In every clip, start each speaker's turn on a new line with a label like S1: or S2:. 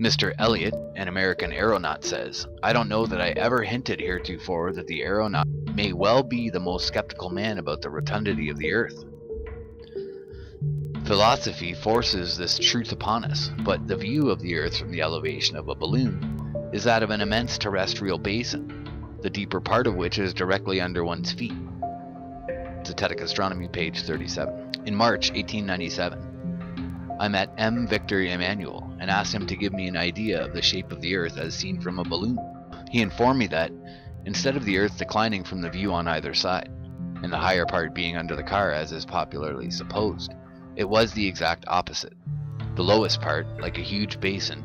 S1: Mr. Elliot, an American aeronaut, says, "I don't know that I ever hinted heretofore that the aeronaut may well be the most skeptical man about the rotundity of the Earth. Philosophy forces this truth upon us, but the view of the Earth from the elevation of a balloon is that of an immense terrestrial basin, the deeper part of which is directly under one's feet." Zetetic Astronomy, page 37. In March 1897, I met M. Victor Emmanuel and asked him to give me an idea of the shape of the Earth as seen from a balloon. He informed me that, instead of the Earth declining from the view on either side, and the higher part being under the car as is popularly supposed, it was the exact opposite, the lowest part, like a huge basin,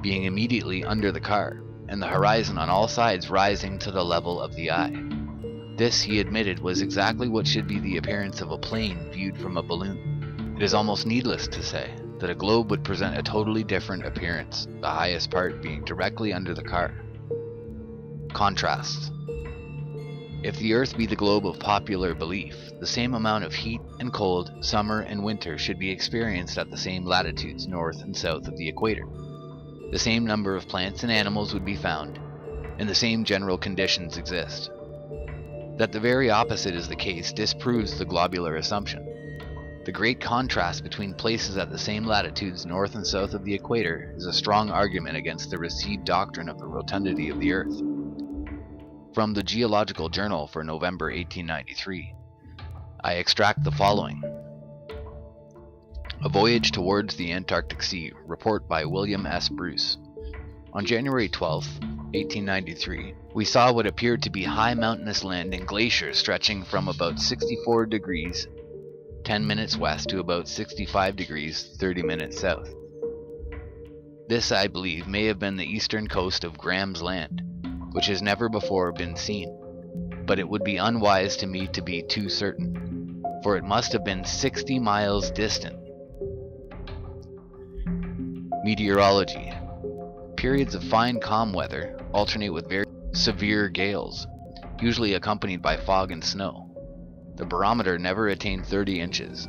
S1: being immediately under the car, and the horizon on all sides rising to the level of the eye. This, he admitted, was exactly what should be the appearance of a plane viewed from a balloon. It is almost needless to say that a globe would present a totally different appearance, the highest part being directly under the car. Contrasts. If the Earth be the globe of popular belief, the same amount of heat and cold, summer and winter should be experienced at the same latitudes north and south of the equator. The same number of plants and animals would be found, and the same general conditions exist. That the very opposite is the case disproves the globular assumption. The great contrast between places at the same latitudes north and south of the equator is a strong argument against the received doctrine of the rotundity of the Earth. From the Geological Journal for November 1893, I extract the following. A Voyage Towards the Antarctic Sea, report by William S. Bruce. On January 12, 1893, we saw what appeared to be high mountainous land and glaciers stretching from about 64 degrees 10 minutes west to about 65 degrees 30 minutes south. This, I believe, may have been the eastern coast of Graham's Land, which has never before been seen, but it would be unwise to me to be too certain, for it must have been 60 miles distant. Meteorology. Periods of fine calm weather alternate with very severe gales, usually accompanied by fog and snow. The barometer never attained 30 inches.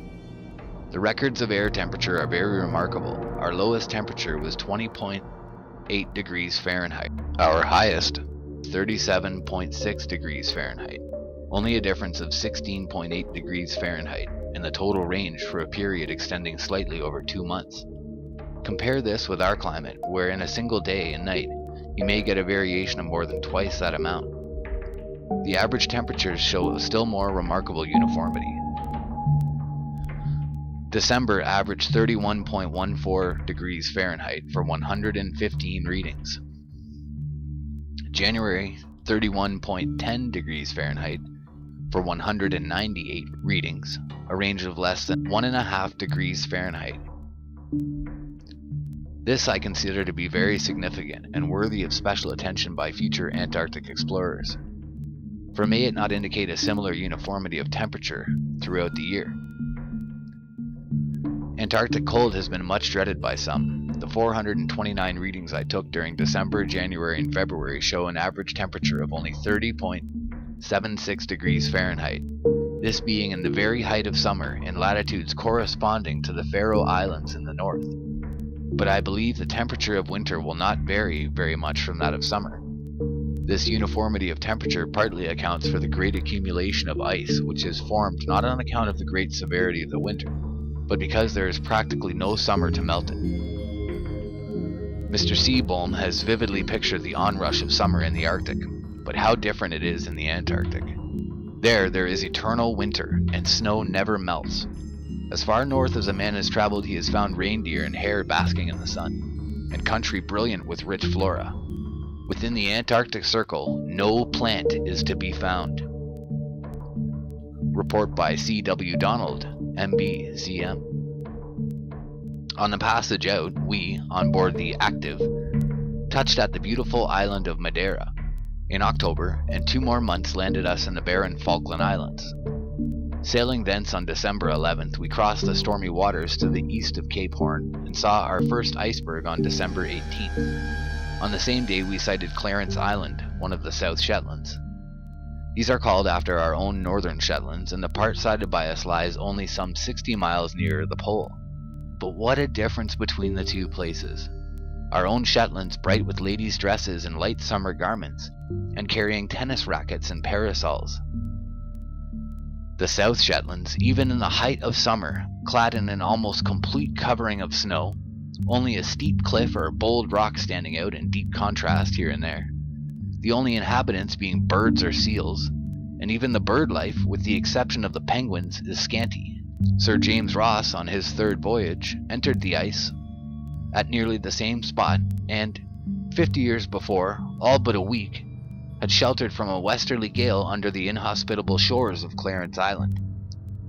S1: The records of air temperature are very remarkable. Our lowest temperature was 20.8 degrees Fahrenheit. Our highest, 37.6 degrees Fahrenheit. Only a difference of 16.8 degrees Fahrenheit in the total range for a period extending slightly over 2 months. Compare this with our climate, where in a single day and night you may get a variation of more than twice that amount. The average temperatures show a still more remarkable uniformity. December averaged 31.14 degrees Fahrenheit for 115 readings. January 31.10 degrees Fahrenheit for 198 readings, a range of less than 1.5 degrees Fahrenheit. This I consider to be very significant and worthy of special attention by future Antarctic explorers. For may it not indicate a similar uniformity of temperature throughout the year? Antarctic cold has been much dreaded by some. The 429 readings I took during December, January, and February show an average temperature of only 30.76 degrees Fahrenheit, this being in the very height of summer in latitudes corresponding to the Faroe Islands in the north. But I believe the temperature of winter will not vary very much from that of summer. This uniformity of temperature partly accounts for the great accumulation of ice which is formed not on account of the great severity of the winter, but because there is practically no summer to melt it. Mr. Seebohm has vividly pictured the onrush of summer in the Arctic, but how different it is in the Antarctic. There is eternal winter, and snow never melts. As far north as a man has traveled, he has found reindeer and hare basking in the sun, and country brilliant with rich flora. Within the Antarctic Circle, no plant is to be found. Report by C.W. Donald, M.B., C.M. On the passage out, we, on board the Active, touched at the beautiful island of Madeira in October, and 2 more months landed us in the barren Falkland Islands. Sailing thence on December 11th, we crossed the stormy waters to the east of Cape Horn and saw our first iceberg on December 18th. On the same day we sighted Clarence Island, one of the South Shetlands. These are called after our own northern Shetlands, and the part sighted by us lies only some 60 miles nearer the pole. But what a difference between the two places! our own Shetlands bright with ladies' dresses and light summer garments, and carrying tennis rackets and parasols. The South Shetlands, even in the height of summer, clad in an almost complete covering of snow, only a steep cliff or a bold rock standing out in deep contrast here and there. The only inhabitants being birds or seals, and even the bird life, with the exception of the penguins, is scanty. Sir James Ross, on his third voyage, entered the ice at nearly the same spot, and 50 years before, all but a week, had sheltered from a westerly gale under the inhospitable shores of Clarence Island.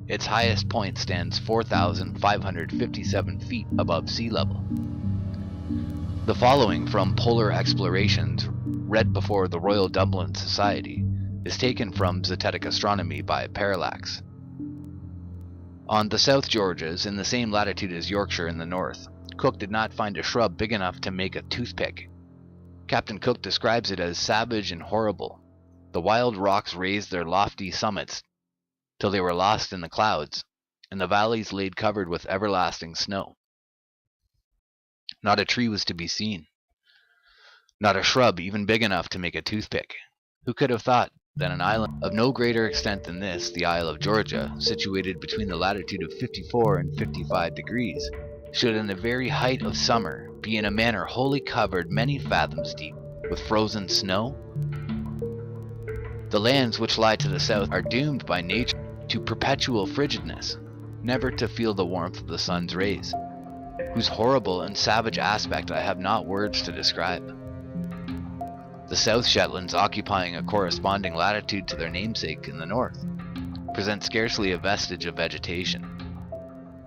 S1: Its highest point stands 4,557 feet above sea level. The following from Polar Explorations, read before the Royal Dublin Society, is taken from Zetetic Astronomy by Parallax. On the South Georges, in the same latitude as Yorkshire in the north, Cook did not find a shrub big enough to make a toothpick. Captain Cook describes it as savage and horrible. The wild rocks raised their lofty summits till they were lost in the clouds, and the valleys laid covered with everlasting snow. Not a tree was to be seen. Not a shrub even big enough to make a toothpick. Who could have thought that an island of no greater extent than this, the Isle of Georgia, situated between the latitude of 54 and 55 degrees, should in the very height of summer be in a manner wholly covered many fathoms deep with frozen snow? The lands which lie to the south are doomed by nature to perpetual frigidness, never to feel the warmth of the sun's rays, whose horrible and savage aspect I have not words to describe. The South Shetlands, occupying a corresponding latitude to their namesake in the north, present scarcely a vestige of vegetation.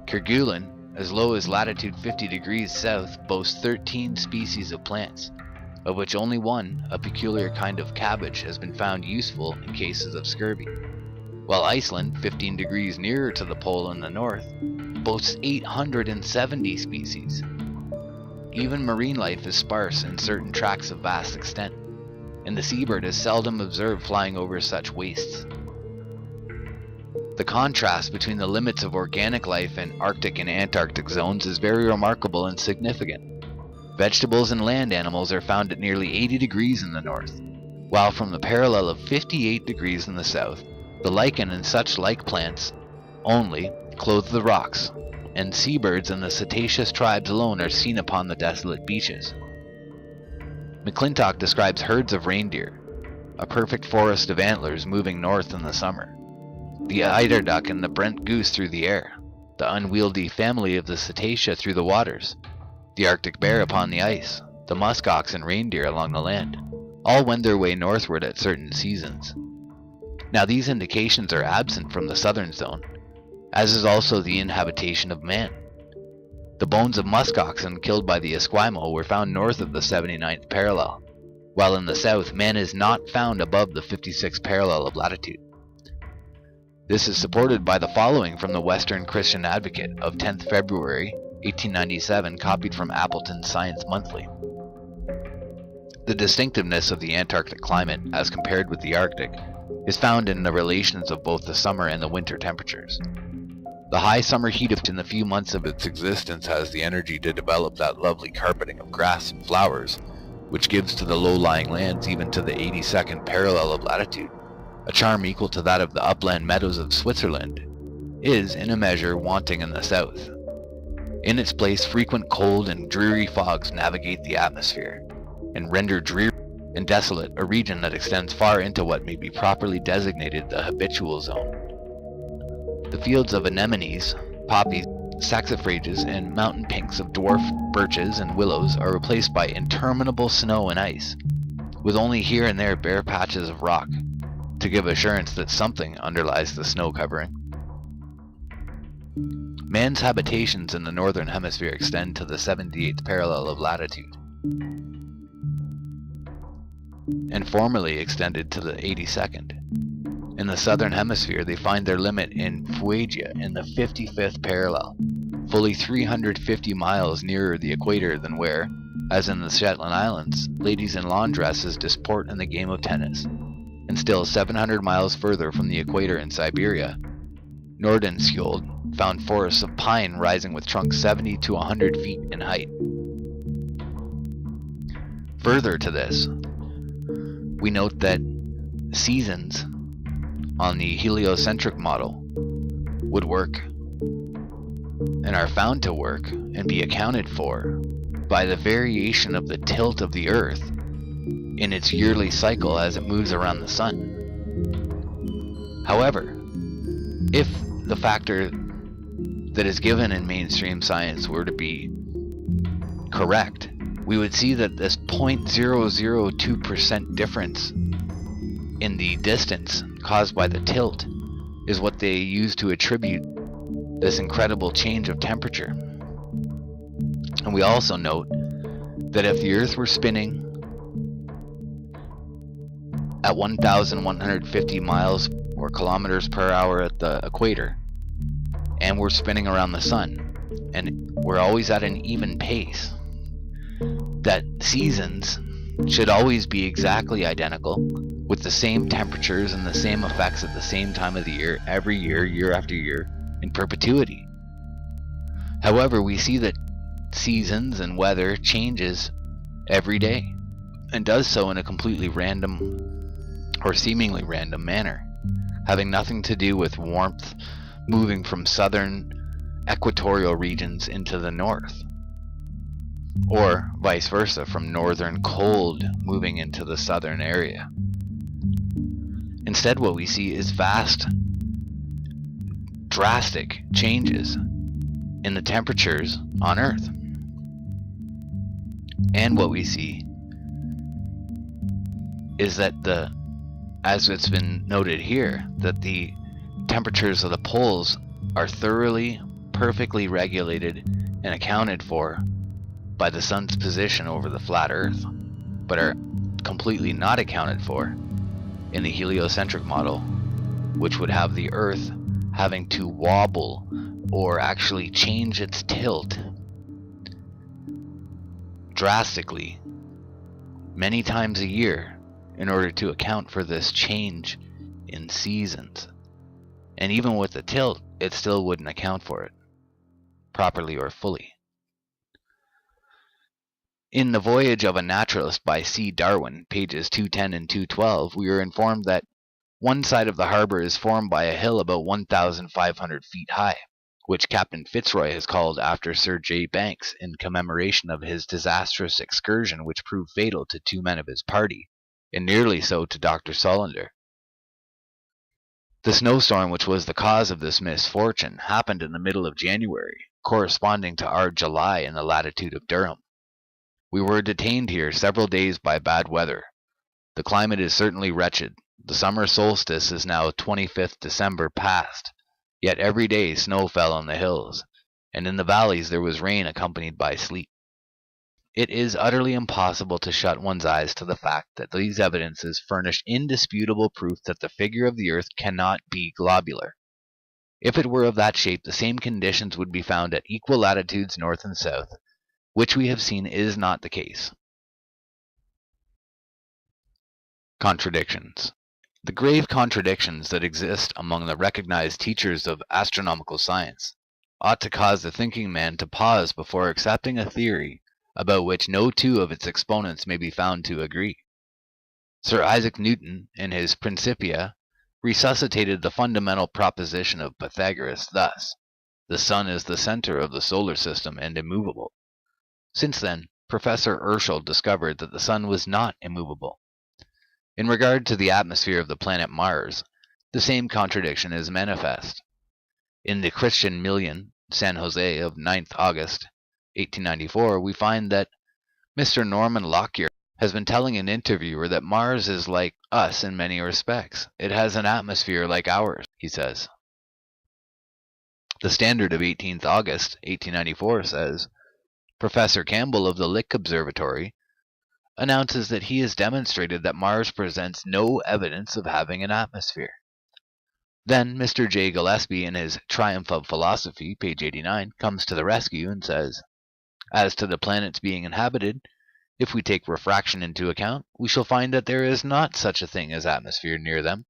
S1: Kerguelen, as low as latitude 50 degrees south, boasts 13 species of plants, of which only one, a peculiar kind of cabbage, has been found useful in cases of scurvy, while Iceland, 15 degrees nearer to the pole in the north, boasts 870 species. Even marine life is sparse in certain tracts of vast extent, and the seabird is seldom observed flying over such wastes. The contrast between the limits of organic life in Arctic and Antarctic zones is very remarkable and significant. Vegetables and land animals are found at nearly 80 degrees in the north, while from the parallel of 58 degrees in the south, the lichen and such like plants only clothe the rocks, and seabirds and the cetaceous tribes alone are seen upon the desolate beaches. McClintock describes herds of reindeer, a perfect forest of antlers moving north in the summer, the eiderduck and the brent goose through the air, the unwieldy family of the cetacea through the waters, the Arctic bear upon the ice, the muskox and reindeer along the land, all wend their way northward at certain seasons. Now these indications are absent from the southern zone, as is also the inhabitation of man. The bones of muskoxen killed by the Esquimaux were found north of the 79th parallel, while in the south man is not found above the 56th parallel of latitude. This is supported by the following from the Western Christian Advocate of 10th February 1897, copied from Appleton's Science Monthly. The distinctiveness of the Antarctic climate, as compared with the Arctic, is found in the relations of both the summer and the winter temperatures. The high summer heat in the few months of its existence has the energy to develop that lovely carpeting of grass and flowers, which gives to the low-lying lands, even to the 82nd parallel of latitude, a charm equal to that of the upland meadows of Switzerland, is, in a measure, wanting in the south. In its place, frequent cold and dreary fogs navigate the atmosphere, and render dreary and desolate a region that extends far into what may be properly designated the habitual zone. The fields of anemones, poppies, saxifrages, and mountain pinks of dwarf birches and willows are replaced by interminable snow and ice, with only here and there bare patches of rock, to give assurance that something underlies the snow covering. Man's habitations in the northern hemisphere extend to the 78th parallel of latitude, and formerly extended to the 82nd. In the southern hemisphere, they find their limit in Fuegia in the 55th parallel, fully 350 miles nearer the equator than where, as in the Shetland Islands, ladies in lawn dresses disport in the game of tennis, and still 700 miles further from the equator in Siberia, Nordenskjold found forests of pine rising with trunks 70 to 100 feet in height. Further to this, we note that seasons on the heliocentric model would work and are found to work and be accounted for by the variation of the tilt of the Earth in its yearly cycle as it moves around the sun. However, if the factor that is given in mainstream science were to be correct, we would see that this 0.002% difference in the distance caused by the tilt is what they use to attribute this incredible change of temperature. And we also note that if the Earth were spinning at 1,150 miles or kilometers per hour at the equator, and we're spinning around the sun, and we're always at an even pace, that seasons should always be exactly identical, with the same temperatures and the same effects at the same time of the year, every year, year after year, in perpetuity. However, we see that seasons and weather changes every day, and does so in a completely random or seemingly random manner, having nothing to do with warmth moving from southern equatorial regions into the north, or vice versa, from northern cold moving into the southern area. Instead, what we see is vast, drastic changes in the temperatures on Earth. And what we see is that as it's been noted here, that the temperatures of the poles are thoroughly, perfectly regulated and accounted for by the sun's position over the flat Earth, but are completely not accounted for in the heliocentric model, which would have the Earth having to wobble or actually change its tilt drastically many times a year in order to account for this change in seasons. And even with the tilt, it still wouldn't account for it properly or fully. In The Voyage of a Naturalist by C. Darwin, pages 210 and 212, we are informed that one side of the harbor is formed by a hill about 1,500 feet high, which Captain Fitzroy has called after Sir J. Banks in commemoration of his disastrous excursion which proved fatal to 2 men of his party, and nearly so to Dr. Solander. The snowstorm which was the cause of this misfortune happened in the middle of January, corresponding to our July in the latitude of Durham. We were detained here several days by bad weather. The climate is certainly wretched. The summer solstice is now 25th December past, yet every day snow fell on the hills, and in the valleys there was rain accompanied by sleet. It is utterly impossible to shut one's eyes to the fact that these evidences furnish indisputable proof that the figure of the Earth cannot be globular. If it were of that shape, the same conditions would be found at equal latitudes north and south, which we have seen is not the case. Contradictions. The grave contradictions that exist among the recognized teachers of astronomical science ought to cause the thinking man to pause before accepting a theory about which no two of its exponents may be found to agree. Sir Isaac Newton, in his Principia, resuscitated the fundamental proposition of Pythagoras thus: the sun is the center of the solar system and immovable. Since then, Professor Herschel discovered that the sun was not immovable. In regard to the atmosphere of the planet Mars, the same contradiction is manifest. In the Christian Million, San Jose, of 9th August, 1894, we find that Mr. Norman Lockyer has been telling an interviewer that Mars is like us in many respects. It has an atmosphere like ours, he says. The Standard of 18th August, 1894 says, Professor Campbell of the Lick Observatory announces that he has demonstrated that Mars presents no evidence of having an atmosphere. Then Mr. J. Gillespie, in his Triumph of Philosophy, page 89, comes to the rescue and says, as to the planets being inhabited, if we take refraction into account, we shall find that there is not such a thing as atmosphere near them.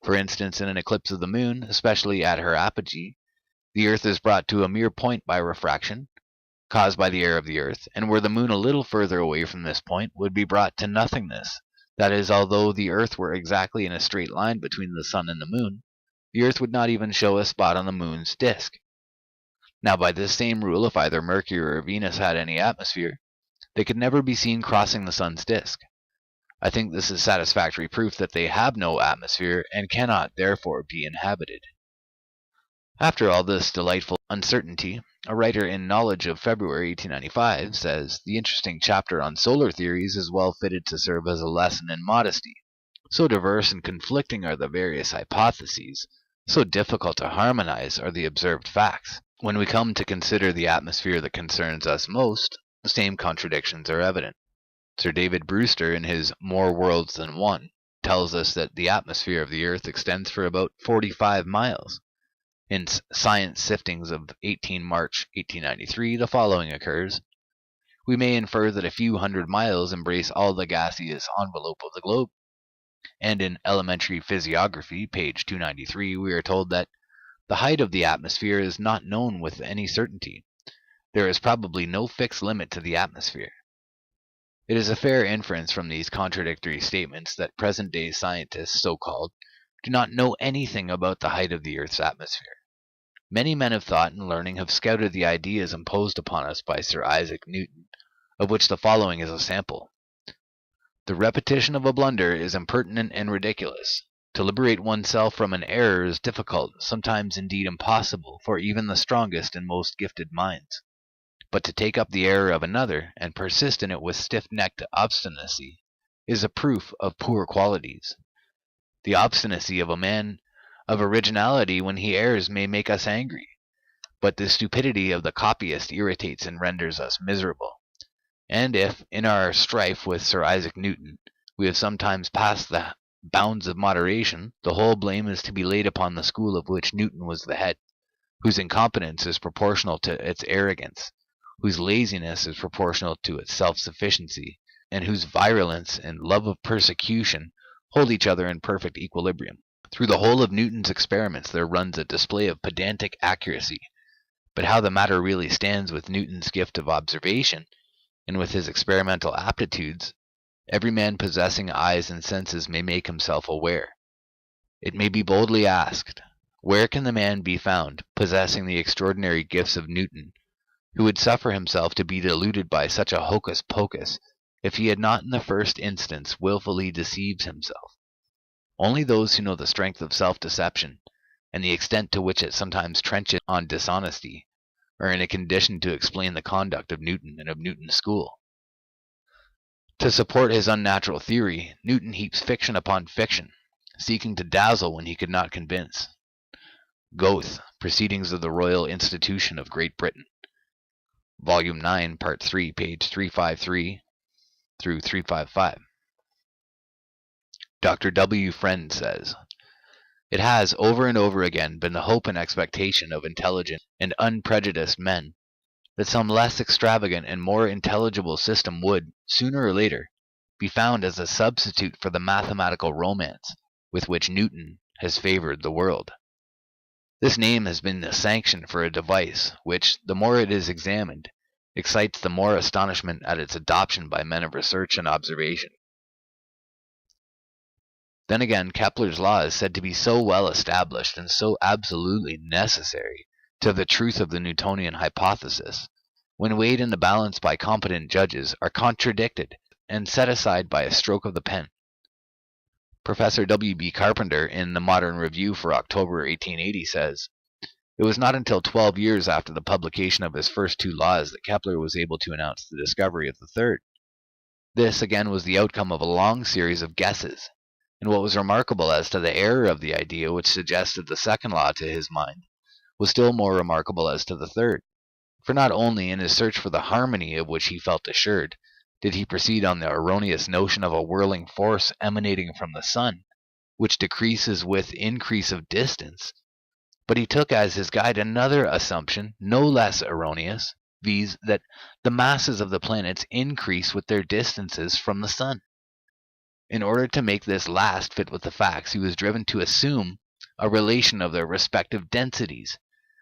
S1: For instance, in an eclipse of the moon, especially at her apogee, the Earth is brought to a mere point by refraction. caused by the air of the Earth, and were the Moon a little further away from this point, would be brought to nothingness. That is, although the Earth were exactly in a straight line between the Sun and the Moon, the Earth would not even show a spot on the Moon's disk. Now, by this same rule, if either Mercury or Venus had any atmosphere, they could never be seen crossing the Sun's disk. I think this is satisfactory proof that they have no atmosphere and cannot therefore be inhabited. After all this delightful uncertainty, a writer in Knowledge of February 1895 says, "The interesting chapter on solar theories is well fitted to serve as a lesson in modesty. So diverse and conflicting are the various hypotheses, so difficult to harmonize are the observed facts. When we come to consider the atmosphere that concerns us most, the same contradictions are evident." Sir David Brewster, in his More Worlds Than One, tells us that the atmosphere of the Earth extends for about 45 miles. In Science Siftings of 18 March 1893, the following occurs: "We may infer that a few hundred miles embrace all the gaseous envelope of the globe." And in Elementary Physiography, page 293, we are told that the height of the atmosphere is not known with any certainty. There is probably no fixed limit to the atmosphere. It is a fair inference from these contradictory statements that present-day scientists, so-called, do not know anything about the height of the Earth's atmosphere. Many men of thought and learning have scouted the ideas imposed upon us by Sir Isaac Newton, of which the following is a sample. "The repetition of a blunder is impertinent and ridiculous. To liberate oneself from an error is difficult, sometimes indeed impossible, for even the strongest and most gifted minds. But to take up the error of another, and persist in it with stiff-necked obstinacy, is a proof of poor qualities. The obstinacy of a man of originality when he errs may make us angry, but the stupidity of the copyist irritates and renders us miserable. And if, in our strife with Sir Isaac Newton, we have sometimes passed the bounds of moderation, the whole blame is to be laid upon the school of which Newton was the head, whose incompetence is proportional to its arrogance, whose laziness is proportional to its self-sufficiency, and whose virulence and love of persecution hold each other in perfect equilibrium. Through the whole of Newton's experiments there runs a display of pedantic accuracy, but how the matter really stands with Newton's gift of observation, and with his experimental aptitudes, every man possessing eyes and senses may make himself aware. It may be boldly asked, where can the man be found, possessing the extraordinary gifts of Newton, who would suffer himself to be deluded by such a hocus-pocus, if he had not in the first instance wilfully deceived himself? Only those who know the strength of self-deception, and the extent to which it sometimes trenches on dishonesty, are in a condition to explain the conduct of Newton and of Newton's school. To support his unnatural theory, Newton heaps fiction upon fiction, seeking to dazzle when he could not convince. Goethe, Proceedings of the Royal Institution of Great Britain, Volume 9, Part 3, page 353 through 355. Dr. W. Friend says, "It has over and over again been the hope and expectation of intelligent and unprejudiced men that some less extravagant and more intelligible system would, sooner or later, be found as a substitute for the mathematical romance with which Newton has favored the world. This name has been the sanction for a device which, the more it is examined, excites the more astonishment at its adoption by men of research and observation." Then again, Kepler's law is said to be so well established and so absolutely necessary to the truth of the Newtonian hypothesis, when weighed in the balance by competent judges, are contradicted and set aside by a stroke of the pen. Professor W. B. Carpenter, in the Modern Review for October 1880, says, "It was not until 12 years after the publication of his first two laws that Kepler was able to announce the discovery of the third. This, again, was the outcome of a long series of guesses, and what was remarkable as to the error of the idea which suggested the second law to his mind was still more remarkable as to the third. For not only in his search for the harmony of which he felt assured did he proceed on the erroneous notion of a whirling force emanating from the sun, which decreases with increase of distance, but he took as his guide another assumption no less erroneous, viz., that the masses of the planets increase with their distances from the sun. In order to make this last fit with the facts, he was driven to assume a relation of their respective densities,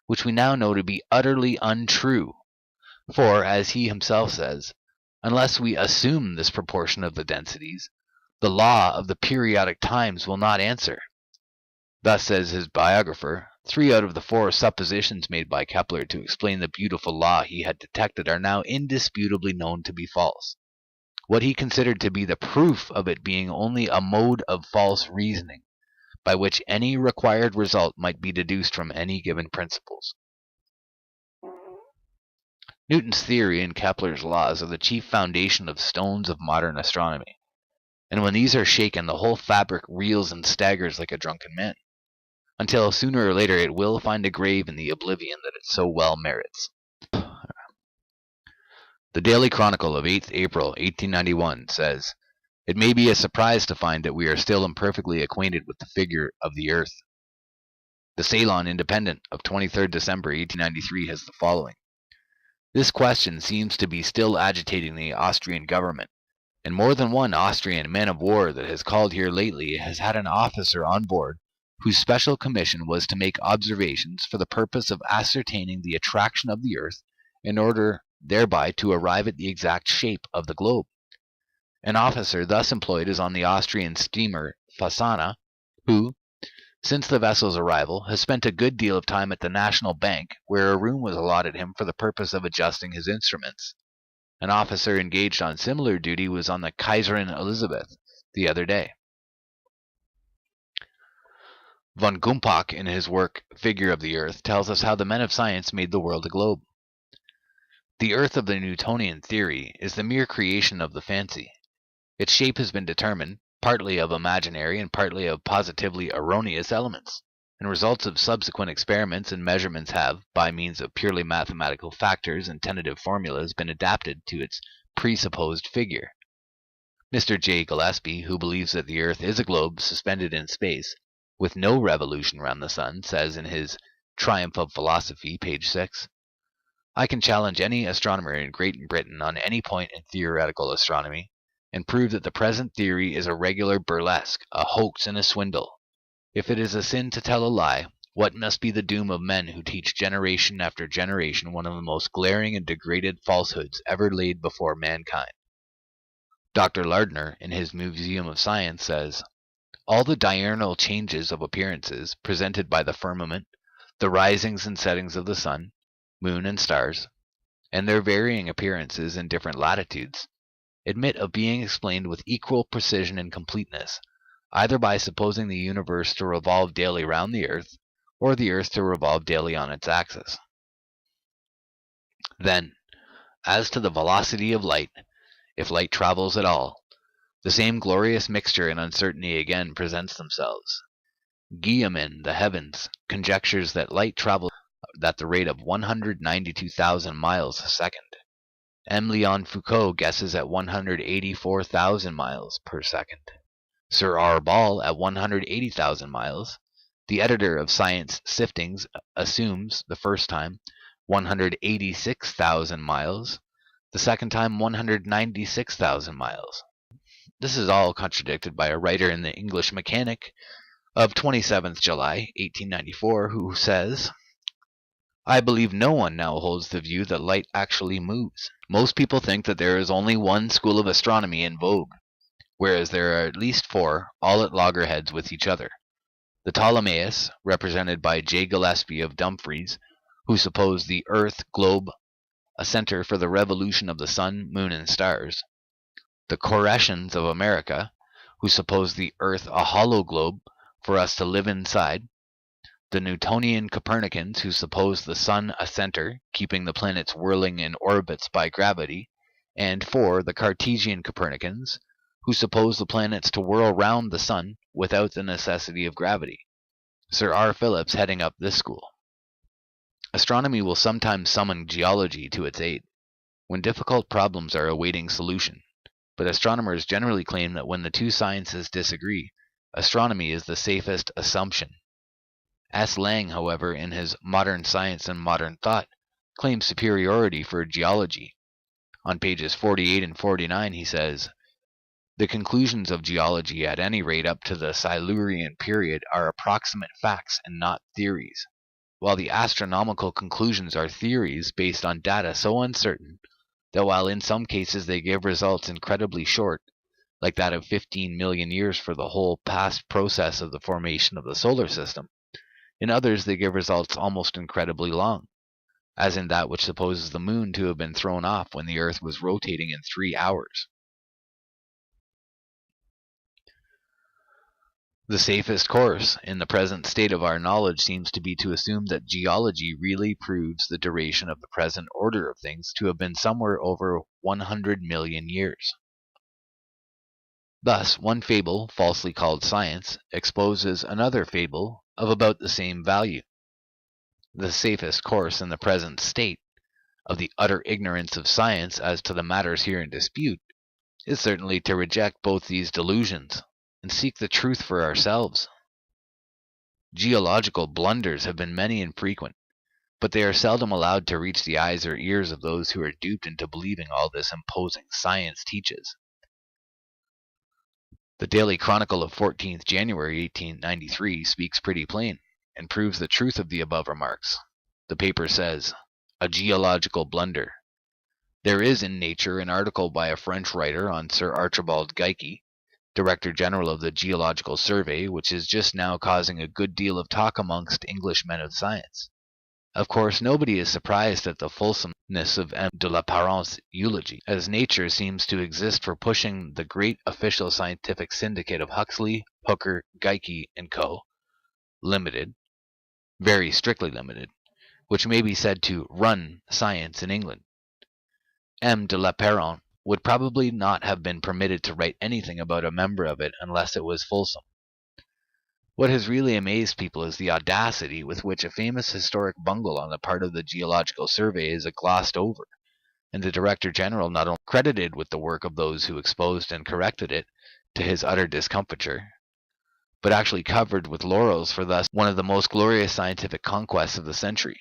S1: which we now know to be utterly untrue. For, as he himself says, unless we assume this proportion of the densities, the law of the periodic times will not answer. Thus, says his biographer, 3 out of the 4 suppositions made by Kepler to explain the beautiful law he had detected are now indisputably known to be false. What he considered to be the proof of it being only a mode of false reasoning, by which any required result might be deduced from any given principles. Newton's theory and Kepler's laws are the chief foundation of stones of modern astronomy, and when these are shaken, the whole fabric reels and staggers like a drunken man, until sooner or later it will find a grave in the oblivion that it so well merits. The Daily Chronicle of 8th April 1891 says, "It may be a surprise to find that we are still imperfectly acquainted with the figure of the Earth." The Ceylon Independent of 23rd December 1893 has the following: "This question seems to be still agitating the Austrian government, and more than one Austrian man of war that has called here lately has had an officer on board whose special commission was to make observations for the purpose of ascertaining the attraction of the earth in order thereby to arrive at the exact shape of the globe. An officer thus employed is on the Austrian steamer Fasana, who, since the vessel's arrival, has spent a good deal of time at the National Bank, where a room was allotted him for the purpose of adjusting his instruments. An officer engaged on similar duty was on the Kaiserin Elizabeth the other day." Von Gumpach, in his work Figure of the Earth, tells us how the men of science made the world a globe. "The earth of the Newtonian theory is the mere creation of the fancy. Its shape has been determined, partly of imaginary and partly of positively erroneous elements, and results of subsequent experiments and measurements have, by means of purely mathematical factors and tentative formulas, been adapted to its presupposed figure. Mr. J. Gillespie, who believes that the earth is a globe suspended in space, with no revolution round the sun, says in his Triumph of Philosophy, page 6, "I can challenge any astronomer in Great Britain on any point in theoretical astronomy, and prove that the present theory is a regular burlesque, a hoax and a swindle. If it is a sin to tell a lie, what must be the doom of men who teach generation after generation one of the most glaring and degraded falsehoods ever laid before mankind?" Dr. Lardner, in his Museum of Science, says, "All the diurnal changes of appearances presented by the firmament, the risings and settings of the sun, moon, and stars, and their varying appearances in different latitudes, admit of being explained with equal precision and completeness, either by supposing the universe to revolve daily round the earth, or the earth to revolve daily on its axis. Then, as to the velocity of light, if light travels at all, the same glorious mixture and uncertainty again presents themselves. Guillemin, the heavens, conjectures that light travels at the rate of 192,000 miles a second. M. Leon Foucault guesses at 184,000 miles per second. Sir R. Ball at 180,000 miles. The editor of Science Siftings assumes, the first time, 186,000 miles, the second time 196,000 miles. This is all contradicted by a writer in the English Mechanic of 27th July, 1894, who says, "I believe no one now holds the view that light actually moves. Most people think that there is only one school of astronomy in vogue, whereas there are at least 4, all at loggerheads with each other. The Ptolemaists, represented by J. Gillespie of Dumfries, who suppose the earth globe a center for the revolution of the sun, moon, and stars. The Koreans of America, who suppose the earth a hollow globe for us to live inside. The Newtonian Copernicans, who suppose the sun a center, keeping the planets whirling in orbits by gravity. And 4, the Cartesian Copernicans, who suppose the planets to whirl round the sun without the necessity of gravity. Sir R. Phillips heading up this school. Astronomy will sometimes summon geology to its aid, when difficult problems are awaiting solution, but astronomers generally claim that when the two sciences disagree, astronomy is the safest assumption. S. Lang, however, in his Modern Science and Modern Thought, claims superiority for geology. On pages 48 and 49 he says, "The conclusions of geology, at any rate up to the Silurian period, are approximate facts and not theories. while the astronomical conclusions are theories based on data so uncertain that while in some cases they give results incredibly short, like that of 15 million years for the whole past process of the formation of the solar system, in others they give results almost incredibly long, as in that which supposes the moon to have been thrown off when the Earth was rotating in 3 hours. The safest course in the present state of our knowledge seems to be to assume that geology really proves the duration of the present order of things to have been somewhere over 100 million years. Thus, one fable, falsely called science, exposes another fable of about the same value. The safest course in the present state of the utter ignorance of science as to the matters here in dispute is certainly to reject both these delusions and seek the truth for ourselves. Geological blunders have been many and frequent, but they are seldom allowed to reach the eyes or ears of those who are duped into believing all this imposing science teaches. The Daily Chronicle of 14th January 1893 speaks pretty plain, and proves the truth of the above remarks. The paper says, "A geological blunder. There is in Nature an article by a French writer on Sir Archibald Geikie, Director General of the Geological Survey, which is just now causing a good deal of talk amongst English men of science. Of course, nobody is surprised at the fulsomeness of M. de la Parent's eulogy, as Nature seems to exist for pushing the great official scientific syndicate of Huxley, Hooker, Geikie & Co., Limited, very strictly limited, which may be said to run science in England. M. de la Parent would probably not have been permitted to write anything about a member of it unless it was fulsome. What has really amazed people is the audacity with which a famous historic bungle on the part of the Geological Survey is glossed over, and the Director General not only credited with the work of those who exposed and corrected it, to his utter discomfiture, but actually covered with laurels for thus one of the most glorious scientific conquests of the century.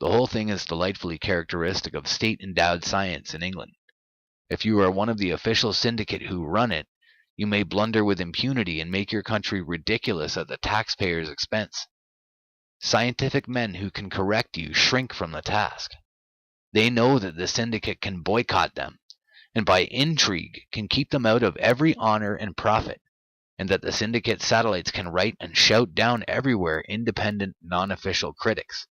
S1: The whole thing is delightfully characteristic of state-endowed science in England. If you are one of the official syndicate who run it, you may blunder with impunity and make your country ridiculous at the taxpayer's expense. Scientific men who can correct you shrink from the task. They know that the syndicate can boycott them, and by intrigue can keep them out of every honor and profit, and that the syndicate satellites can write and shout down everywhere independent, non-official critics.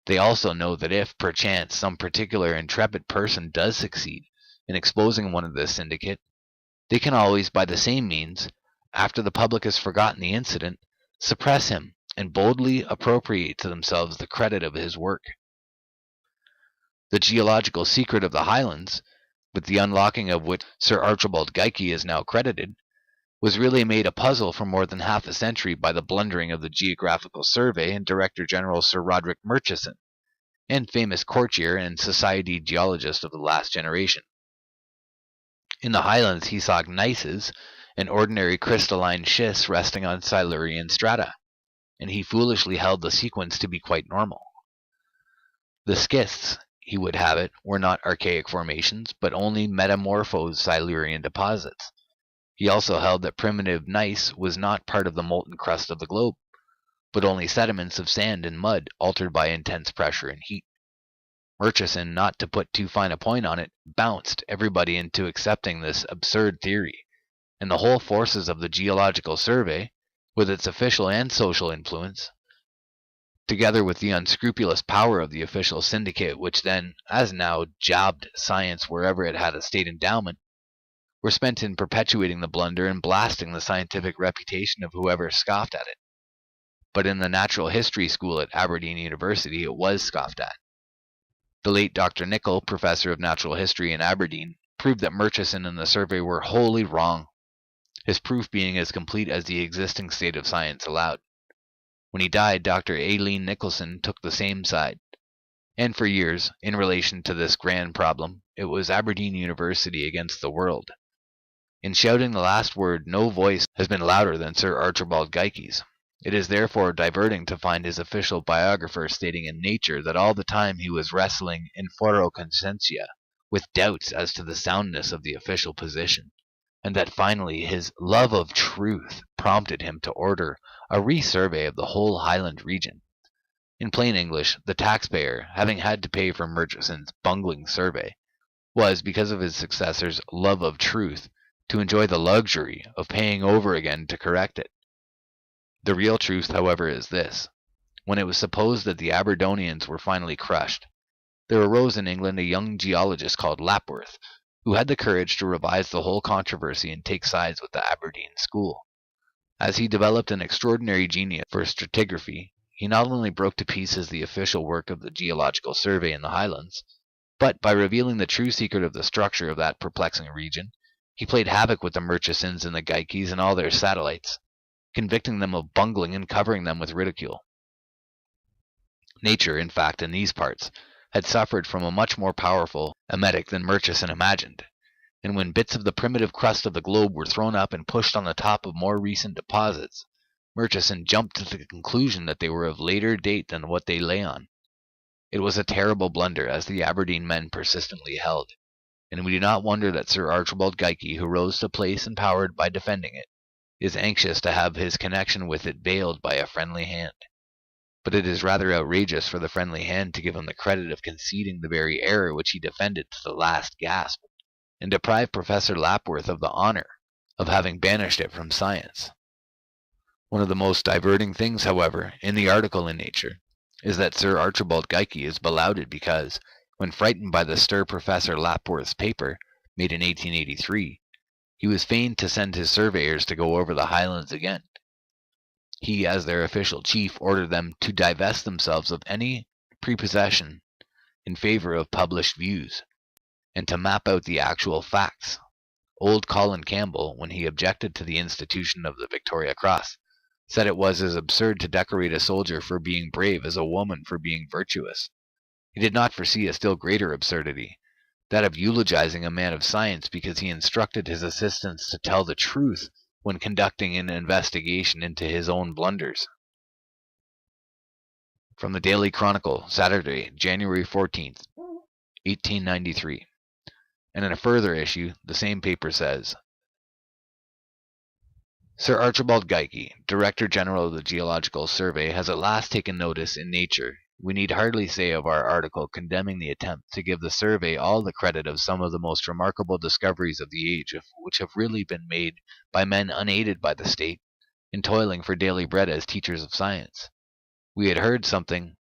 S1: They also know that if, perchance, some particular intrepid person does succeed in exposing one of the syndicate, they can always, by the same means, after the public has forgotten the incident, suppress him and boldly appropriate to themselves the credit of his work. The geological secret of the Highlands, with the unlocking of which Sir Archibald Geikie is now credited, was really made a puzzle for more than half a century by the blundering of the Geographical Survey and Director General Sir Roderick Murchison, and famous courtier and society geologist of the last generation. In the Highlands he saw gneisses and ordinary crystalline schists resting on Silurian strata, and he foolishly held the sequence to be quite normal. The schists, he would have it, were not archaic formations, but only metamorphosed Silurian deposits. He also held that primitive gneiss was not part of the molten crust of the globe, but only sediments of sand and mud altered by intense pressure and heat. Murchison, not to put too fine a point on it, bounced everybody into accepting this absurd theory, and the whole forces of the Geological Survey, with its official and social influence, together with the unscrupulous power of the official syndicate which then, as now, jabbed science wherever it had a state endowment, were spent in perpetuating the blunder and blasting the scientific reputation of whoever scoffed at it. But in the natural history school at Aberdeen University it was scoffed at. The late Dr. Nicol, professor of natural history in Aberdeen, proved that Murchison and the survey were wholly wrong, his proof being as complete as the existing state of science allowed. When he died, Dr. Aileen Nicholson took the same side, and for years, in relation to this grand problem, it was Aberdeen University against the world. In shouting the last word, no voice has been louder than Sir Archibald Geikie's. It is therefore diverting to find his official biographer stating in Nature that all the time he was wrestling in foro conscientia with doubts as to the soundness of the official position, and that finally his love of truth prompted him to order a resurvey of the whole Highland region. In plain English, the taxpayer, having had to pay for Murchison's bungling survey, was, because of his successor's love of truth, to enjoy the luxury of paying over again to correct it. The real truth, however, is this. When it was supposed that the Aberdonians were finally crushed, there arose in England a young geologist called Lapworth, who had the courage to revise the whole controversy and take sides with the Aberdeen school. As he developed an extraordinary genius for stratigraphy, he not only broke to pieces the official work of the Geological Survey in the Highlands, but by revealing the true secret of the structure of that perplexing region, he played havoc with the Murchisons and the Geikis and all their satellites, convicting them of bungling and covering them with ridicule. Nature, in fact, in these parts, had suffered from a much more powerful emetic than Murchison imagined, and when bits of the primitive crust of the globe were thrown up and pushed on the top of more recent deposits, Murchison jumped to the conclusion that they were of later date than what they lay on. It was a terrible blunder, as the Aberdeen men persistently held, and we do not wonder that Sir Archibald Geikie, who rose to place and power by defending it, is anxious to have his connection with it veiled by a friendly hand. But it is rather outrageous for the friendly hand to give him the credit of conceding the very error which he defended to the last gasp, and deprive Professor Lapworth of the honor of having banished it from science. One of the most diverting things, however, in the article in Nature, is that Sir Archibald Geikie is belauded because, when frightened by the stir Professor Lapworth's paper, made in 1883, he was fain to send his surveyors to go over the Highlands again. He, as their official chief, ordered them to divest themselves of any prepossession in favor of published views, and to map out the actual facts. Old Colin Campbell, when he objected to the institution of the Victoria Cross, said it was as absurd to decorate a soldier for being brave as a woman for being virtuous. He did not foresee a still greater absurdity, that of eulogizing a man of science because he instructed his assistants to tell the truth when conducting an investigation into his own blunders. From the Daily Chronicle, Saturday, January 14th, 1893. And in a further issue, the same paper says, Sir Archibald Geikie, Director General of the Geological Survey, has at last taken notice in Nature. We need hardly say of our article condemning the attempt to give the survey all the credit of some of the most remarkable discoveries of the age, which have really been made by men unaided by the state, in toiling for daily bread as teachers of science. We had heard something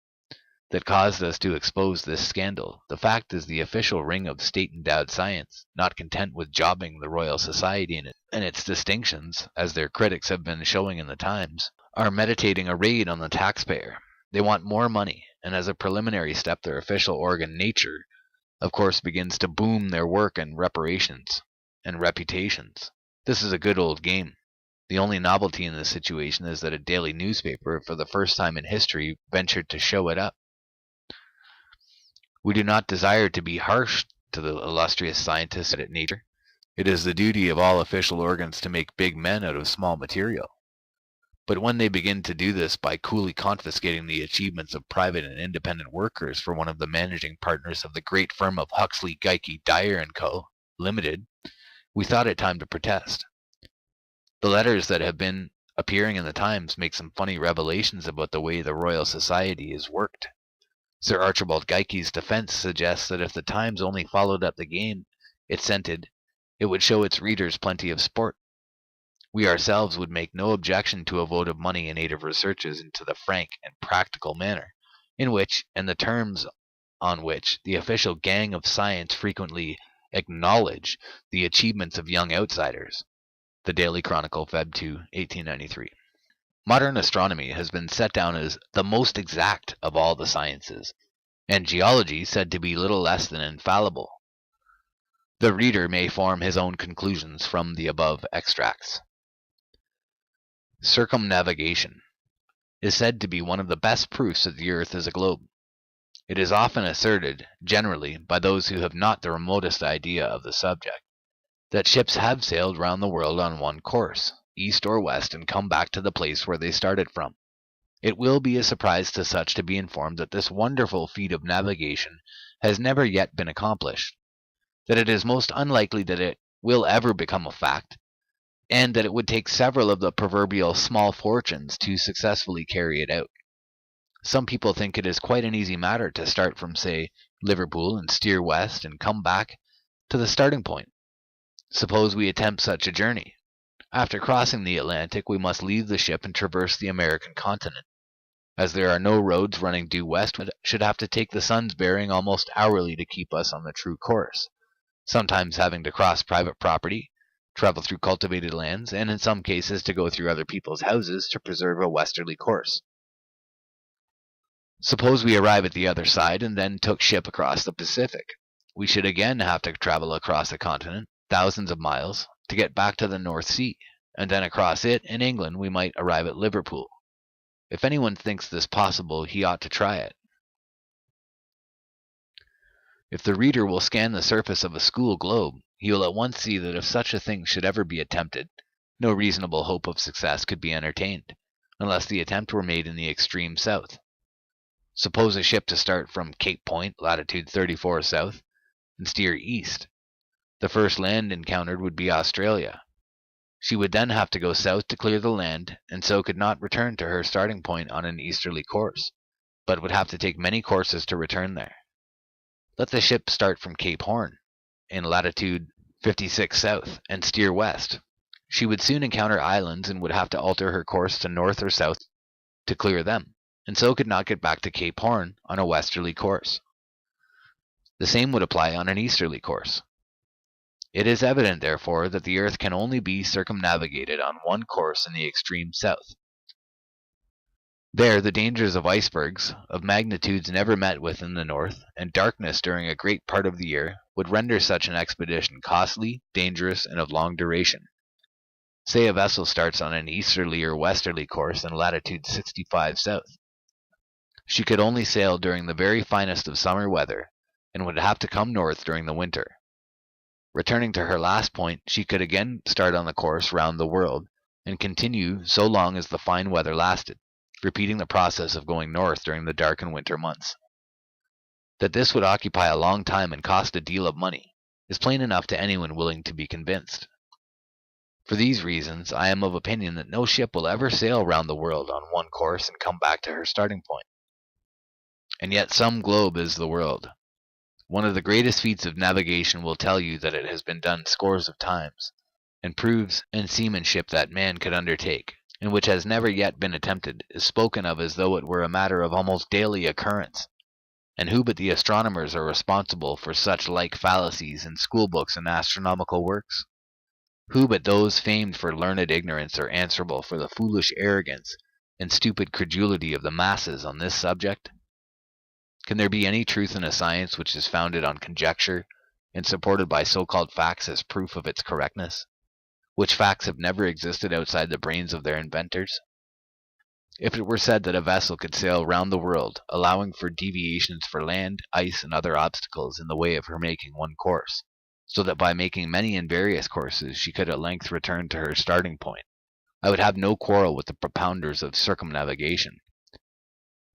S1: that caused us to expose this scandal. The fact is the official ring of state-endowed science, not content with jobbing the Royal Society and its distinctions, as their critics have been showing in the Times, are meditating a raid on the taxpayer. They want more money, and as a preliminary step their official organ, Nature, of course begins to boom their work and reparations and reputations. This is a good old game. The only novelty in this situation is that a daily newspaper, for the first time in history, ventured to show it up. We do not desire to be harsh to the illustrious scientists at Nature. It is the duty of all official organs to make big men out of small material. But when they begin to do this by coolly confiscating the achievements of private and independent workers for one of the managing partners of the great firm of Huxley, Geikie, Dyer & Co., Limited, we thought it time to protest. The letters that have been appearing in the Times make some funny revelations about the way the Royal Society is worked. Sir Archibald Geikie's defense suggests that if the Times only followed up the game it scented, it would show its readers plenty of sport. We ourselves would make no objection to a vote of money in aid of researches into the frank and practical manner in which, and the terms on which, the official gang of science frequently acknowledge the achievements of young outsiders. The Daily Chronicle, Feb 2, 1893. Modern astronomy has been set down as the most exact of all the sciences, and geology said to be little less than infallible. The reader may form his own conclusions from the above extracts. Circumnavigation is said to be one of the best proofs that the earth is a globe. It is often asserted, generally by those who have not the remotest idea of the subject, that ships have sailed round the world on one course, east or west, and come back to the place where they started from. It will be a surprise to such to be informed that this wonderful feat of navigation has never yet been accomplished, that it is most unlikely that it will ever become a fact, and that it would take several of the proverbial small fortunes to successfully carry it out. Some people think it is quite an easy matter to start from, say, Liverpool and steer west and come back to the starting point. Suppose we attempt such a journey. After crossing the Atlantic, we must leave the ship and traverse the American continent. As there are no roads running due west, we should have to take the sun's bearing almost hourly to keep us on the true course, sometimes having to cross private property, travel through cultivated lands, and in some cases to go through other people's houses to preserve a westerly course. Suppose we arrive at the other side and then took ship across the Pacific. We should again have to travel across the continent, thousands of miles, to get back to the North Sea, and then across it in England we might arrive at Liverpool. If anyone thinks this possible, he ought to try it. If the reader will scan the surface of a school globe, he will at once see that if such a thing should ever be attempted, no reasonable hope of success could be entertained, unless the attempt were made in the extreme south. Suppose a ship to start from Cape Point, latitude 34 south, and steer east. The first land encountered would be Australia. She would then have to go south to clear the land, and so could not return to her starting point on an easterly course, but would have to take many courses to return there. Let the ship start from Cape Horn, in latitude 56 south, and steer west. She would soon encounter islands and would have to alter her course to north or south to clear them, and so could not get back to Cape Horn on a westerly course. The same would apply on an easterly course. It is evident, therefore, that the Earth can only be circumnavigated on one course in the extreme south. There, the dangers of icebergs, of magnitudes never met with in the north, and darkness during a great part of the year, would render such an expedition costly, dangerous, and of long duration. Say a vessel starts on an easterly or westerly course in latitude 65 south. She could only sail during the very finest of summer weather, and would have to come north during the winter. Returning to her last point, she could again start on the course round the world, and continue so long as the fine weather lasted, repeating the process of going north during the dark and winter months. That this would occupy a long time and cost a deal of money is plain enough to anyone willing to be convinced. For these reasons, I am of opinion that no ship will ever sail round the world on one course and come back to her starting point. And yet some globe is the world. One of the greatest feats of navigation will tell you that it has been done scores of times, and proves in seamanship that man could undertake, and which has never yet been attempted, is spoken of as though it were a matter of almost daily occurrence. And who but the astronomers are responsible for such like fallacies in schoolbooks and astronomical works? Who but those famed for learned ignorance are answerable for the foolish arrogance and stupid credulity of the masses on this subject? Can there be any truth in a science which is founded on conjecture and supported by so-called facts as proof of its correctness, which facts have never existed outside the brains of their inventors? If it were said that a vessel could sail round the world, allowing for deviations for land, ice, and other obstacles in the way of her making one course, so that by making many and various courses she could at length return to her starting point, I would have no quarrel with the propounders of circumnavigation.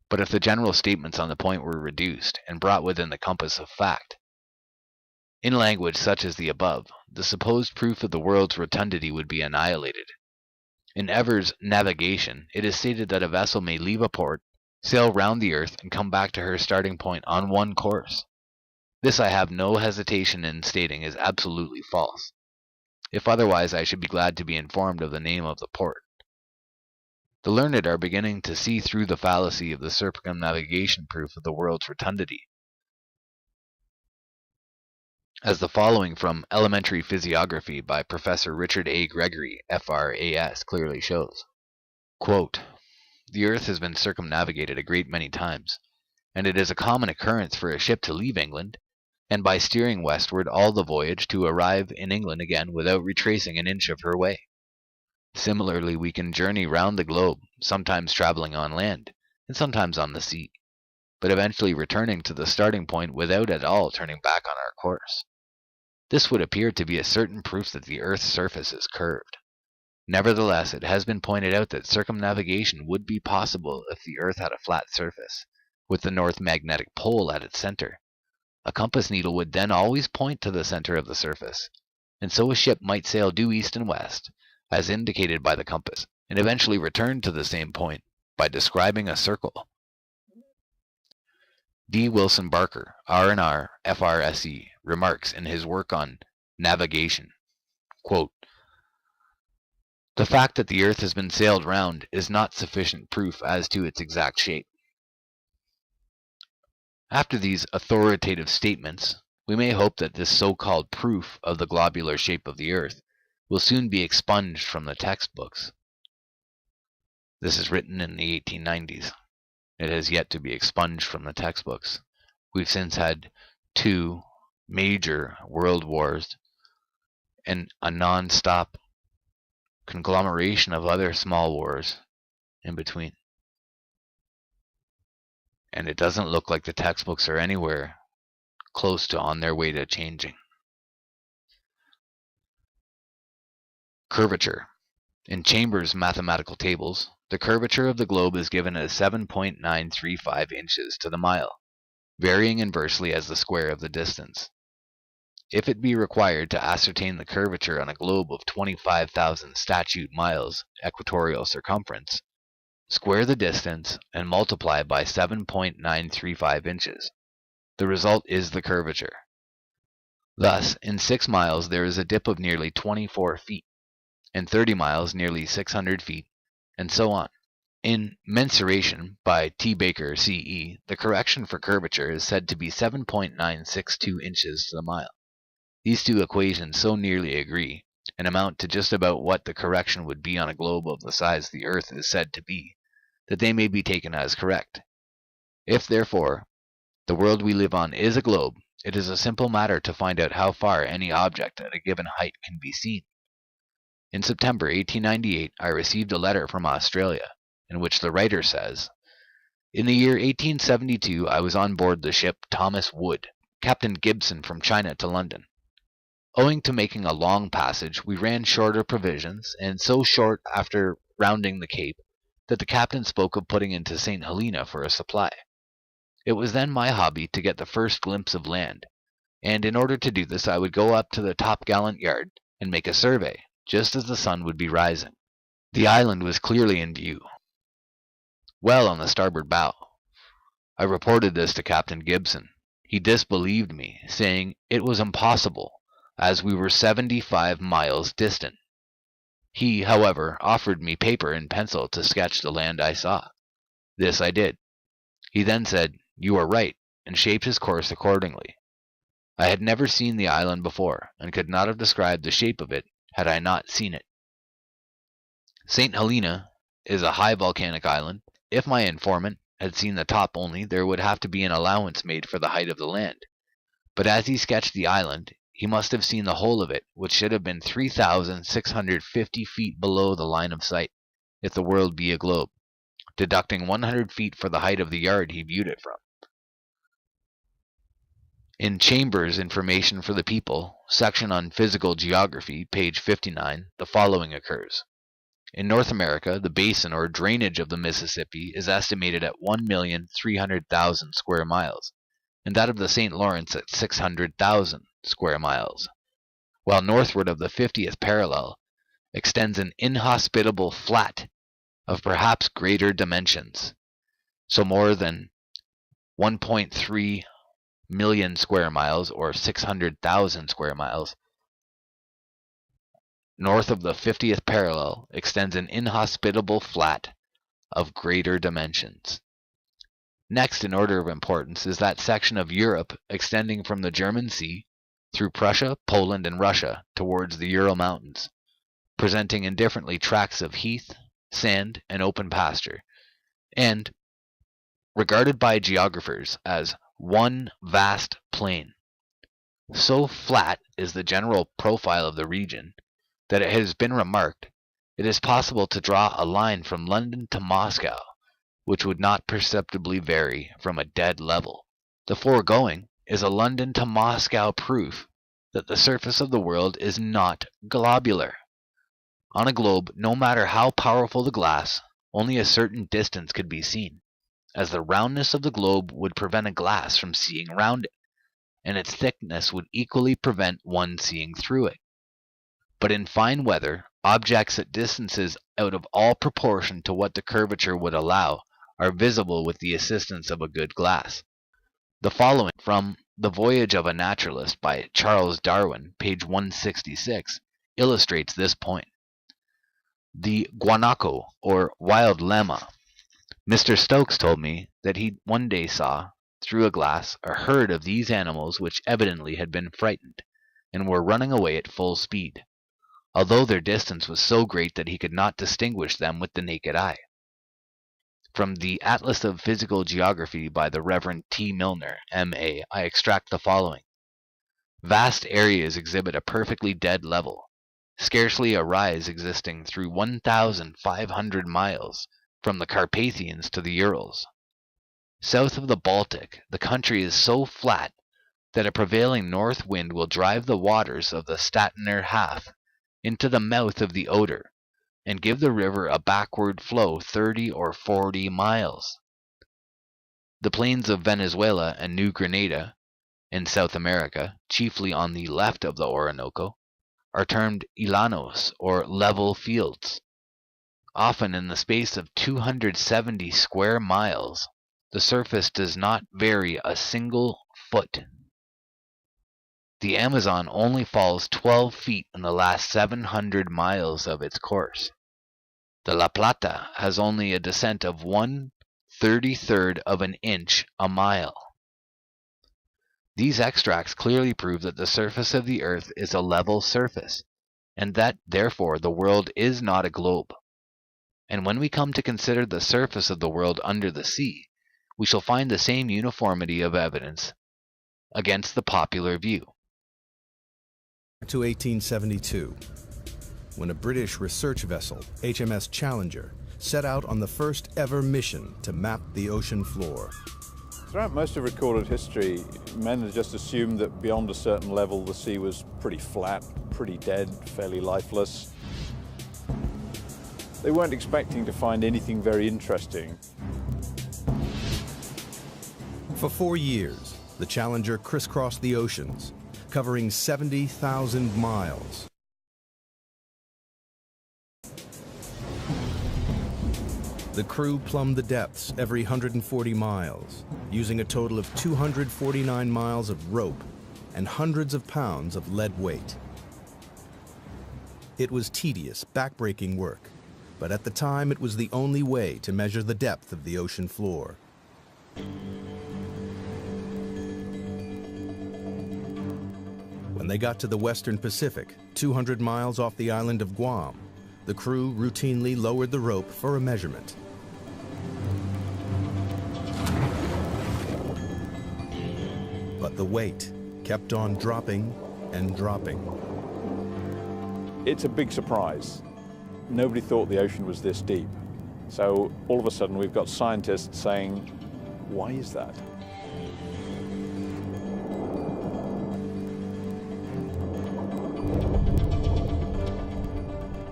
S1: But if the general statements on the point were reduced and brought within the compass of fact, in language such as the above, the supposed proof of the world's rotundity would be annihilated. In Ever's Navigation, it is stated that a vessel may leave a port, sail round the earth, and come back to her starting point on one course. This I have no hesitation in stating is absolutely false. If otherwise, I should be glad to be informed of the name of the port. The learned are beginning to see through the fallacy of the circumnavigation proof of the world's rotundity, as the following from Elementary Physiography by Professor Richard A. Gregory, F.R.A.S. clearly shows. Quote, "The earth has been circumnavigated a great many times, and it is a common occurrence for a ship to leave England, and by steering westward all the voyage to arrive in England again without retracing an inch of her way. Similarly, we can journey round the globe, sometimes traveling on land, and sometimes on the sea, but eventually returning to the starting point without at all turning back on our course. This would appear to be a certain proof that the earth's surface is curved. Nevertheless, it has been pointed out that circumnavigation would be possible if the earth had a flat surface, with the north magnetic pole at its center. A compass needle would then always point to the center of the surface, and so a ship might sail due east and west, as indicated by the compass, and eventually return to the same point by describing a circle. D. Wilson Barker, R&R, FRSE, remarks in his work on navigation, quote, "The fact that the Earth has been sailed round is not sufficient proof as to its exact shape." After these authoritative statements, we may hope that this so-called proof of the globular shape of the Earth will soon be expunged from the textbooks. This is written in the 1890s. It has yet to be expunged from the textbooks. We've since had 2 major world wars and a non-stop conglomeration of other small wars in between. And it doesn't look like the textbooks are anywhere close to on their way to changing. Curvature. In Chambers' mathematical tables, the curvature of the globe is given as 7.935 inches to the mile, varying inversely as the square of the distance. If it be required to ascertain the curvature on a globe of 25,000 statute miles equatorial circumference, square the distance and multiply by 7.935 inches. The result is the curvature. Thus, in 6 miles there is a dip of nearly 24 feet, in 30 miles nearly 600 feet, and so on. In Mensuration by T. Baker, C.E., the correction for curvature is said to be 7.962 inches to the mile. These 2 equations so nearly agree, and amount to just about what the correction would be on a globe of the size the Earth is said to be, that they may be taken as correct. If, therefore, the world we live on is a globe, it is a simple matter to find out how far any object at a given height can be seen. In September 1898, I received a letter from Australia, in which the writer says, "In the year 1872 I was on board the ship Thomas Wood, Captain Gibson from China to London. Owing to making a long passage, we ran short of provisions, and so short after rounding the Cape, that the captain spoke of putting into St. Helena for a supply. It was then my hobby to get the first glimpse of land, and in order to do this I would go up to the topgallant yard and make a survey, just as the sun would be rising. The island was clearly in view, well on the starboard bow. I reported this to Captain Gibson. He disbelieved me, saying it was impossible, as we were 75 miles distant. He, however, offered me paper and pencil to sketch the land I saw. This I did. He then said, 'You are right,' and shaped his course accordingly. I had never seen the island before, and could not have described the shape of it had I not seen it. St. Helena is a high volcanic island. If my informant had seen the top only, there would have to be an allowance made for the height of the land. But as he sketched the island, he must have seen the whole of it, which should have been 3,650 feet below the line of sight, if the world be a globe, deducting 100 feet for the height of the yard he viewed it from." In Chambers' Information for the People, section on Physical Geography, page 59, the following occurs. In North America, the basin or drainage of the Mississippi is estimated at 1,300,000 square miles, and that of the St. Lawrence at 600,000 square miles, while northward of the 50th parallel extends an inhospitable flat of perhaps greater dimensions, so more than 1.3 million square miles, or 600,000 square miles. North of the 50th parallel extends an inhospitable flat of greater dimensions. Next in order of importance is that section of Europe extending from the German Sea through Prussia, Poland, and Russia towards the Ural Mountains, presenting indifferently tracts of heath, sand, and open pasture, and regarded by geographers as one vast plain. So flat is the general profile of the region that it has been remarked it is possible to draw a line from London to Moscow, which would not perceptibly vary from a dead level. The foregoing is a London to Moscow proof that the surface of the world is not globular. On a globe, no matter how powerful the glass, only a certain distance could be seen, as the roundness of the globe would prevent a glass from seeing round it, and its thickness would equally prevent one seeing through it. But in fine weather, objects at distances out of all proportion to what the curvature would allow are visible with the assistance of a good glass. The following from The Voyage of a Naturalist by Charles Darwin, page 166, illustrates this point. The guanaco, or wild llama. Mr. Stokes told me that he one day saw, through a glass, a herd of these animals which evidently had been frightened, and were running away at full speed, although their distance was so great that he could not distinguish them with the naked eye. From the Atlas of Physical Geography by the Reverend T. Milner, M.A., I extract the following. Vast areas exhibit a perfectly dead level, scarcely a rise existing through 1,500 miles from the Carpathians to the Urals. South of the Baltic, the country is so flat that a prevailing north wind will drive the waters of the Statiner Half into the mouth of the Oder, and give the river a backward flow 30 or 40 miles. The plains of Venezuela and New Granada, in South America, chiefly on the left of the Orinoco, are termed llanos, or level fields. Often in the space of 270 square miles, the surface does not vary a single foot. The Amazon only falls 12 feet in the last 700 miles of its course. The La Plata has only a descent of 1/33 of an inch a mile. These extracts clearly prove that the surface of the earth is a level surface, and that, therefore, the world is not a globe. And when we come to consider the surface of the world under the sea, we shall find the same uniformity of evidence against the popular view.
S2: To 1872, when a British research vessel, HMS Challenger, set out on the first ever mission to map the ocean floor.
S3: Throughout most of recorded history, men had just assumed that beyond a certain level the sea was pretty flat, pretty dead, fairly lifeless. They weren't expecting to find anything very interesting.
S2: For 4 years, the Challenger crisscrossed the oceans, covering 70,000 miles. The crew plumbed the depths every 140 miles, using a total of 249 miles of rope and hundreds of pounds of lead weight. It was tedious, backbreaking work, but at the time it was the only way to measure the depth of the ocean floor. When they got to the Western Pacific, 200 miles off the island of Guam, the crew routinely lowered the rope for a measurement. But the weight kept on dropping and dropping.
S3: It's a big surprise. Nobody thought the ocean was this deep. So all of a sudden we've got scientists saying, why is that?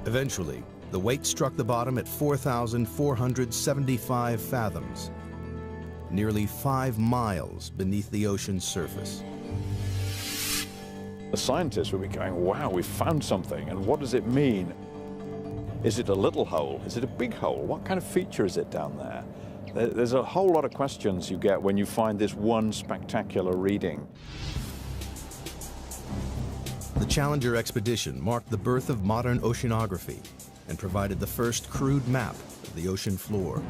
S2: Eventually, the weight struck the bottom at 4,475 fathoms, nearly 5 miles beneath the ocean's surface.
S3: The scientists will be going, wow, we've found something, and what does it mean? Is it a little hole? Is it a big hole? What kind of feature is it down there? There's a whole lot of questions you get when you find this one spectacular reading.
S2: The Challenger expedition marked the birth of modern oceanography and provided the first crude map of the ocean floor.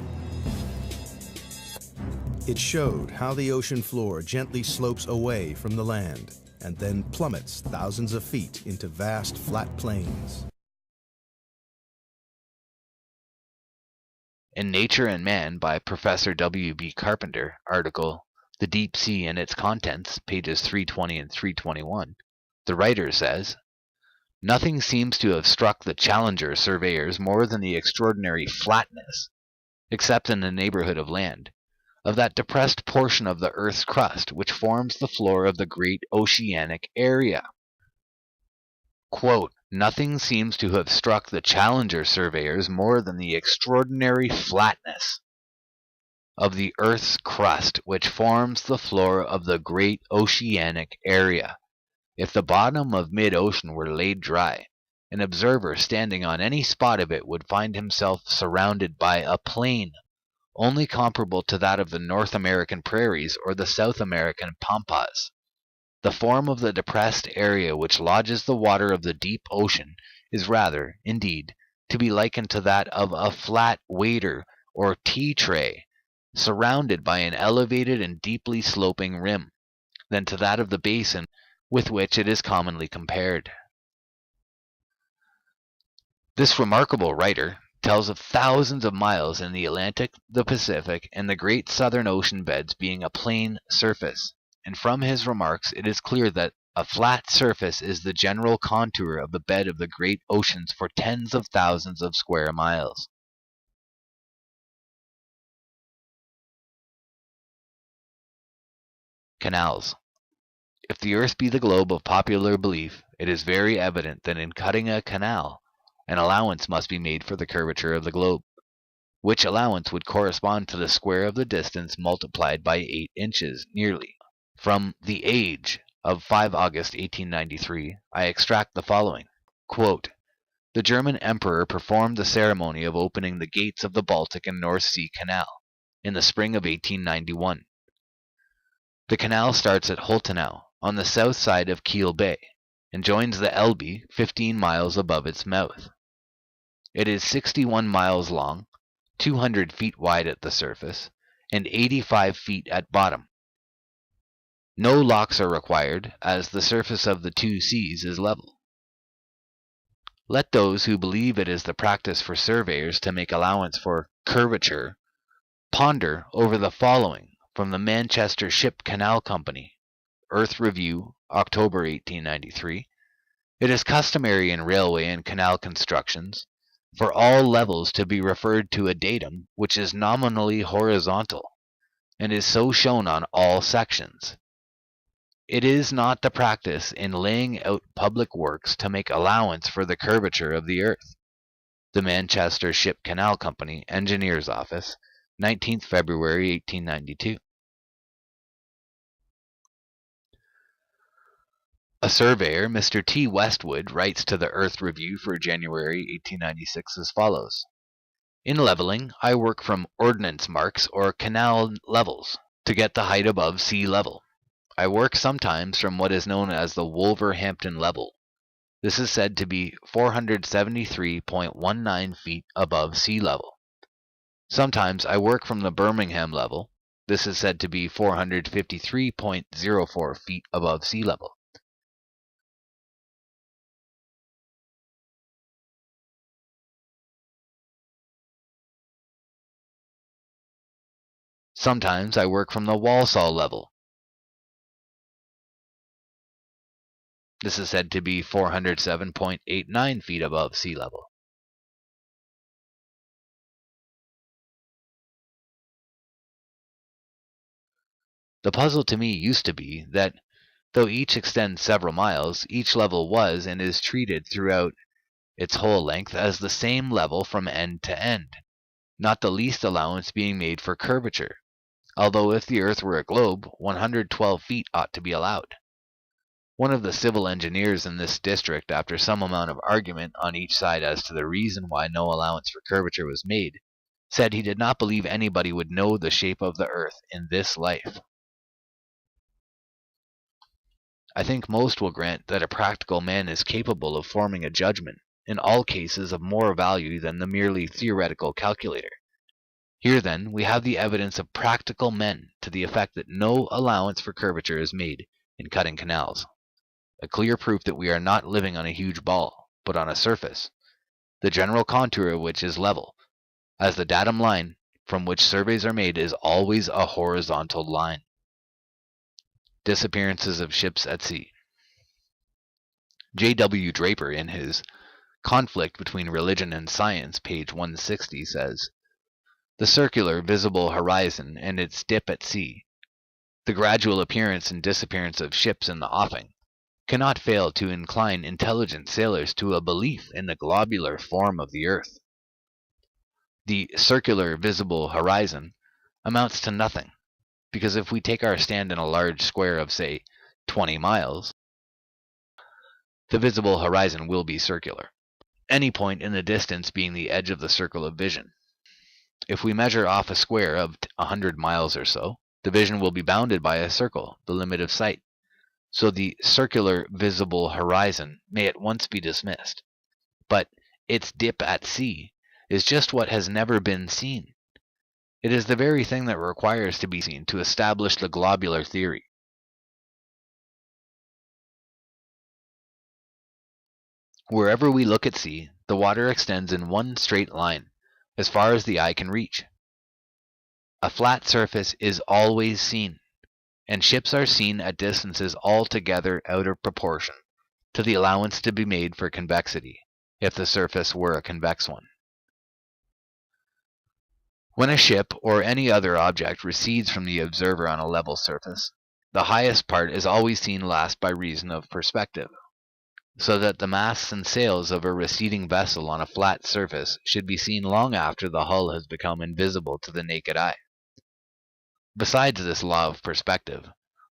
S2: It showed how the ocean floor gently slopes away from the land and then plummets thousands of feet into vast flat plains.
S1: In Nature and Man by Professor W.B. Carpenter, article The Deep Sea and Its Contents, pages 320 and 321, the writer says, "Nothing seems to have struck the Challenger surveyors more than the extraordinary flatness, except in the neighborhood of land, of that depressed portion of the earth's crust which forms the floor of the great oceanic area." Quote, "Nothing seems to have struck the Challenger surveyors more than the extraordinary flatness of the earth's crust which forms the floor of the great oceanic area. If the bottom of mid-ocean were laid dry, an observer standing on any spot of it would find himself surrounded by a plain, only comparable to that of the North American prairies or the South American pampas. The form of the depressed area which lodges the water of the deep ocean is rather, indeed, to be likened to that of a flat waiter or tea tray, surrounded by an elevated and deeply sloping rim, than to that of the basin with which it is commonly compared. This remarkable writer tells of thousands of miles in the Atlantic, the Pacific, and the great southern ocean beds being a plain surface, and from his remarks it is clear that a flat surface is the general contour of the bed of the great oceans for tens of thousands of square miles. Canals. If the earth be the globe of popular belief, it is very evident that in cutting a canal, an allowance must be made for the curvature of the globe, which allowance would correspond to the square of the distance multiplied by 8 inches, nearly. From The Age of 5 August 1893, I extract the following. Quote, "The German Emperor performed the ceremony of opening the gates of the Baltic and North Sea Canal in the spring of 1891. The canal starts at Holtenau, on the south side of Kiel Bay, and joins the Elbe 15 miles above its mouth. It is 61 miles long, 200 feet wide at the surface, and 85 feet at bottom. No locks are required, as the surface of the two seas is level. Let those who believe it is the practice for surveyors to make allowance for curvature ponder over the following from the Manchester Ship Canal Company, Earth Review, October 1893. It is customary in railway and canal constructions for all levels to be referred to a datum which is nominally horizontal, and is so shown on all sections. It is not the practice in laying out public works to make allowance for the curvature of the earth. The Manchester Ship Canal Company, Engineer's Office, 19th February 1892. A surveyor, Mr. T. Westwood, writes to the Earth Review for January 1896 as follows. In leveling, I work from ordnance marks or canal levels to get the height above sea level. I work sometimes from what is known as the Wolverhampton level. This is said to be 473.19 feet above sea level. Sometimes I work from the Birmingham level. This is said to be 453.04 feet above sea level. Sometimes I work from the Walsall level. This is said to be 407.89 feet above sea level. The puzzle to me used to be that, though each extends several miles, each level was and is treated throughout its whole length as the same level from end to end, not the least allowance being made for curvature, although if the earth were a globe, 112 feet ought to be allowed. One of the civil engineers in this district, after some amount of argument on each side as to the reason why no allowance for curvature was made, said he did not believe anybody would know the shape of the earth in this life. I think most will grant that a practical man is capable of forming a judgment, in all cases of more value than the merely theoretical calculator. Here, then, we have the evidence of practical men to the effect that no allowance for curvature is made in cutting canals. A clear proof that we are not living on a huge ball, but on a surface, the general contour of which is level, as the datum line from which surveys are made is always a horizontal line. Disappearances of ships at sea. J. W. Draper, in his Conflict Between Religion and Science, page 160, says, "The circular visible horizon and its dip at sea, the gradual appearance and disappearance of ships in the offing, cannot fail to incline intelligent sailors to a belief in the globular form of the earth. The circular visible horizon amounts to nothing, because if we take our stand in a large square of, say, 20 miles, the visible horizon will be circular, any point in the distance being the edge of the circle of vision. If we measure off a square of 100 miles or so, the vision will be bounded by a circle, the limit of sight, so the circular visible horizon may at once be dismissed. But its dip at sea is just what has never been seen. It is the very thing that requires to be seen to establish the globular theory. Wherever we look at sea, the water extends in one straight line, as far as the eye can reach. A flat surface is always seen, and ships are seen at distances altogether out of proportion to the allowance to be made for convexity, if the surface were a convex one. When a ship or any other object recedes from the observer on a level surface, the highest part is always seen last by reason of perspective, so that the masts and sails of a receding vessel on a flat surface should be seen long after the hull has become invisible to the naked eye. Besides this law of perspective,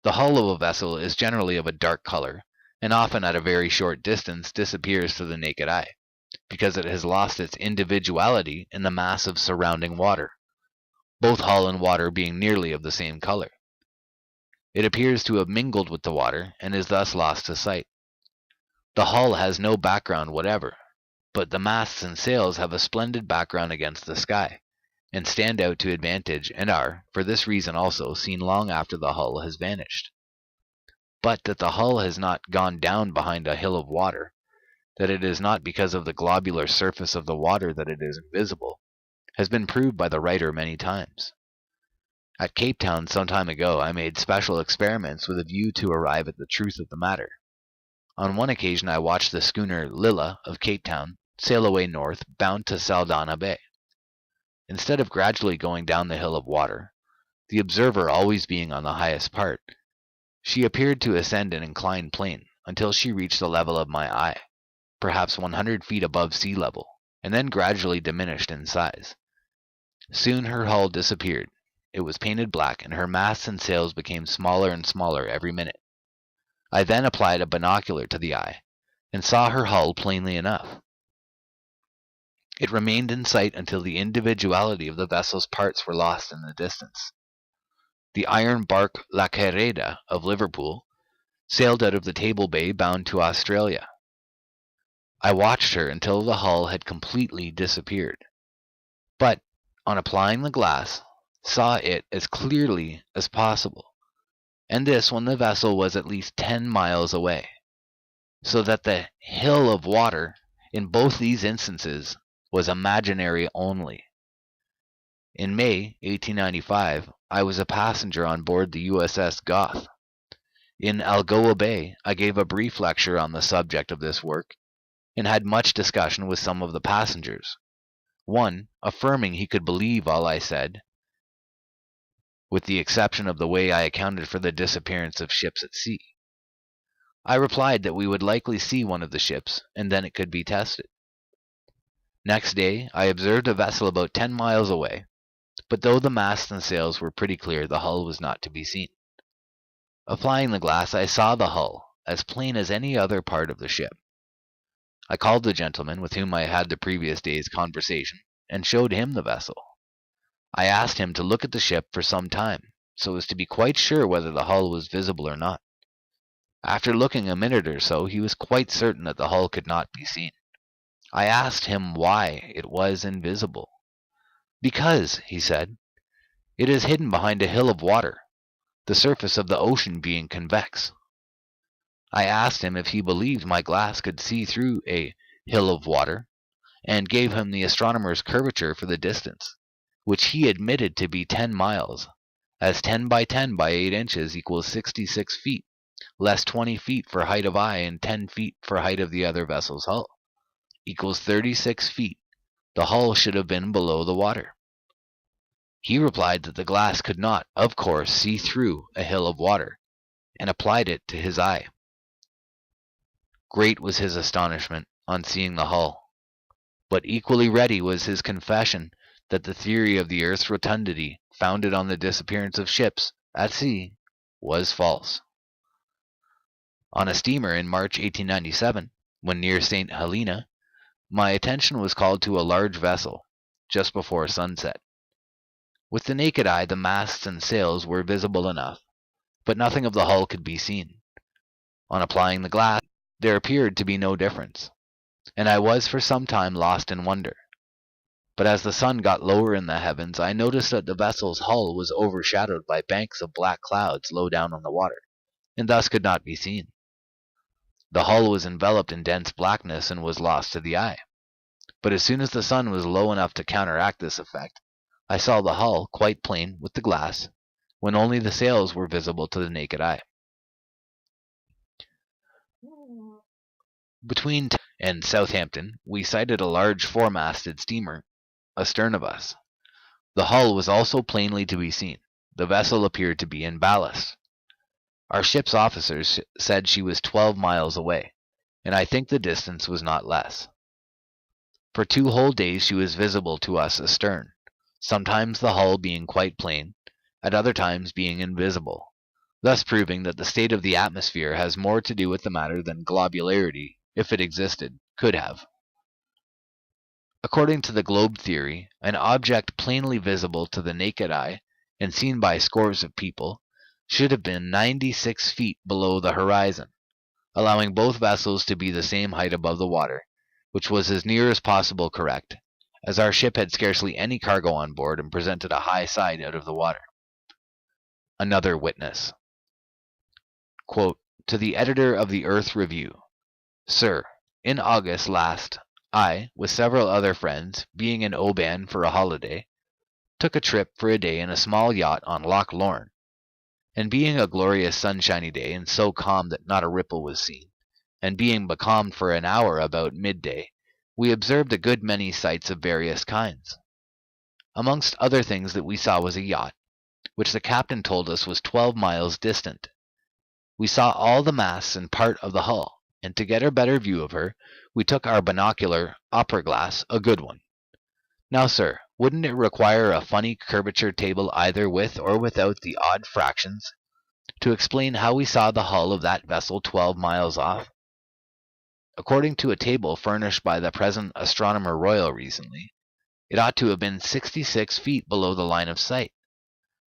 S1: the hull of a vessel is generally of a dark color, and often at a very short distance disappears to the naked eye, because it has lost its individuality in the mass of surrounding water, both hull and water being nearly of the same color. It appears to have mingled with the water, and is thus lost to sight. The hull has no background whatever, but the masts and sails have a splendid background against the sky, and stand out to advantage, and are, for this reason also, seen long after the hull has vanished. But that the hull has not gone down behind a hill of water, that it is not because of the globular surface of the water that it is invisible, has been proved by the writer many times. At Cape Town some time ago I made special experiments with a view to arrive at the truth of the matter. On one occasion I watched the schooner Lilla of Cape Town sail away north, bound to Saldanha Bay. Instead of gradually going down the hill of water, the observer always being on the highest part, she appeared to ascend an inclined plane until she reached the level of my eye, perhaps 100 feet above sea level, and then gradually diminished in size. Soon her hull disappeared. It was painted black, and her masts and sails became smaller and smaller every minute. I then applied a binocular to the eye, and saw her hull plainly enough. It remained in sight until the individuality of the vessel's parts were lost in the distance. The iron bark La Quereda of Liverpool sailed out of the Table Bay bound to Australia. I watched her until the hull had completely disappeared, but, on applying the glass, saw it as clearly as possible, and this when the vessel was at least 10 miles away, so that the hill of water in both these instances was imaginary only. In May 1895, I was a passenger on board the USS Goth. In Algoa Bay, I gave a brief lecture on the subject of this work, and had much discussion with some of the passengers, one affirming he could believe all I said, with the exception of the way I accounted for the disappearance of ships at sea. I replied that we would likely see one of the ships, and then it could be tested. Next day, I observed a vessel about 10 miles away, but though the masts and sails were pretty clear, the hull was not to be seen. Applying the glass, I saw the hull, as plain as any other part of the ship. I called the gentleman with whom I had the previous day's conversation, and showed him the vessel. I asked him to look at the ship for some time, so as to be quite sure whether the hull was visible or not. After looking a minute or so, he was quite certain that the hull could not be seen. I asked him why it was invisible. "Because," he said, "it is hidden behind a hill of water, the surface of the ocean being convex." I asked him if he believed my glass could see through a hill of water, and gave him the astronomer's curvature for the distance, which he admitted to be 10 miles, as 10 by 10 by 8 inches equals 66 feet, less 20 feet for height of eye and 10 feet for height of the other vessel's hull, equals 36 feet. The hull should have been below the water. He replied that the glass could not, of course, see through a hill of water, and applied it to his eye. Great was his astonishment on seeing the hull, but equally ready was his confession that the theory of the earth's rotundity, founded on the disappearance of ships at sea, was false. On a steamer in March 1897, when near St. Helena, my attention was called to a large vessel, just before sunset. With the naked eye, the masts and sails were visible enough, but nothing of the hull could be seen. On applying the glass, there appeared to be no difference, and I was for some time lost in wonder. But as the sun got lower in the heavens, I noticed that the vessel's hull was overshadowed by banks of black clouds low down on the water, and thus could not be seen. The hull was enveloped in dense blackness and was lost to the eye. But as soon as the sun was low enough to counteract this effect, I saw the hull quite plain with the glass, when only the sails were visible to the naked eye. Between and Southampton, we sighted a large four-masted steamer astern of us. The hull was also plainly to be seen. The vessel appeared to be in ballast. Our ship's officers said she was 12 miles away, and I think the distance was not less. For 2 whole days she was visible to us astern, sometimes the hull being quite plain, at other times being invisible, thus proving that the state of the atmosphere has more to do with the matter than globularity, if it existed, could have. According to the globe theory, an object plainly visible to the naked eye and seen by scores of people should have been 96 feet below the horizon, allowing both vessels to be the same height above the water, which was as near as possible correct, as our ship had scarcely any cargo on board and presented a high side out of the water. Another witness. Quote, to the editor of the Earth Review, Sir, in August last, I, with several other friends, being in Oban for a holiday, took a trip for a day in a small yacht on Loch Lorne, and being a glorious sunshiny day and so calm that not a ripple was seen, and being becalmed for an hour about midday, we observed a good many sights of various kinds. Amongst other things that we saw was a yacht, which the captain told us was 12 miles distant. We saw all the masts and part of the hull, and to get a better view of her, we took our binocular opera glass, a good one. Now, sir, wouldn't it require a funny curvature table either with or without the odd fractions to explain how we saw the hull of that vessel 12 miles off? According to a table furnished by the present Astronomer Royal recently, it ought to have been 66 feet below the line of sight.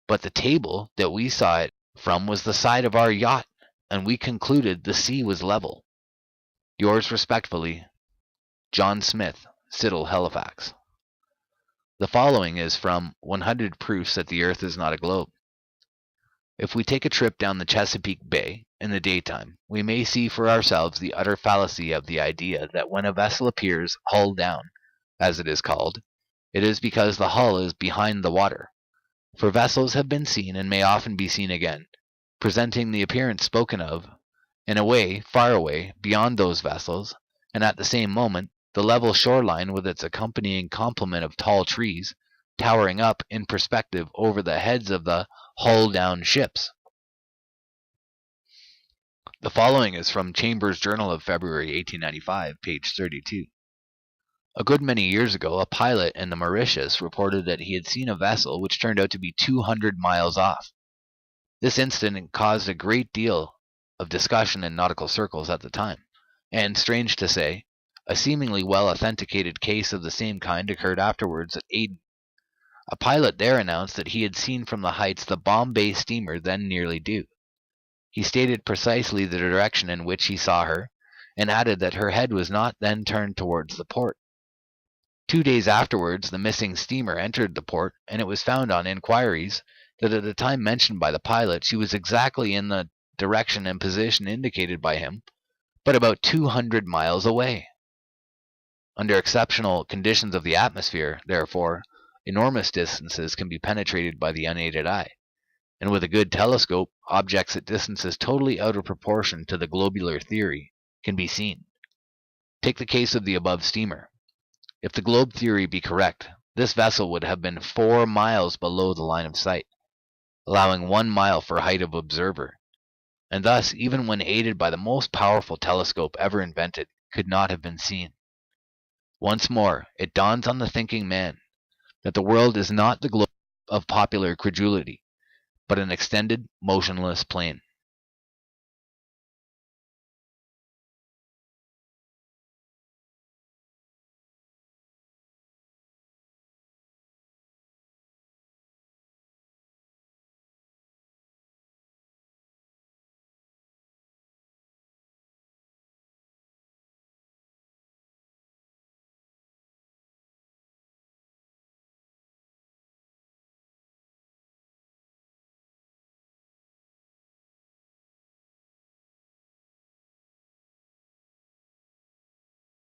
S1: But the table that we saw it from was the side of our yacht, and we concluded the sea was level. Yours respectfully, John Smith, Siddle, Halifax. The following is from 100 Proofs that the Earth is not a globe. If we take a trip down the Chesapeake Bay in the daytime, we may see for ourselves the utter fallacy of the idea that when a vessel appears hull down, as it is called, it is because the hull is behind the water. For vessels have been seen and may often be seen again, presenting the appearance spoken of, in a way far away beyond those vessels, and at the same moment the level shoreline with its accompanying complement of tall trees, towering up in perspective over the heads of the hull-down ships. The following is from Chambers' Journal of February 1895, page 32. A good many years ago, a pilot in the Mauritius reported that he had seen a vessel which turned out to be 200 miles off. This incident caused a great deal of discussion in nautical circles at the time, and, strange to say, a seemingly well-authenticated case of the same kind occurred afterwards at Aden. A pilot there announced that he had seen from the heights the Bombay steamer then nearly due. He stated precisely the direction in which he saw her, and added that her head was not then turned towards the port. 2 days afterwards the missing steamer entered the port, and it was found on inquiries that at the time mentioned by the pilot she was exactly in the direction and position indicated by him, but about 200 miles away. Under exceptional conditions of the atmosphere, therefore, enormous distances can be penetrated by the unaided eye, and with a good telescope, objects at distances totally out of proportion to the globular theory can be seen. Take the case of the above steamer. If the globe theory be correct, this vessel would have been 4 miles below the line of sight, allowing 1 mile for height of observer, and thus, even when aided by the most powerful telescope ever invented, could not have been seen. Once more, it dawns on the thinking man that the world is not the globe of popular credulity, but an extended, motionless plain.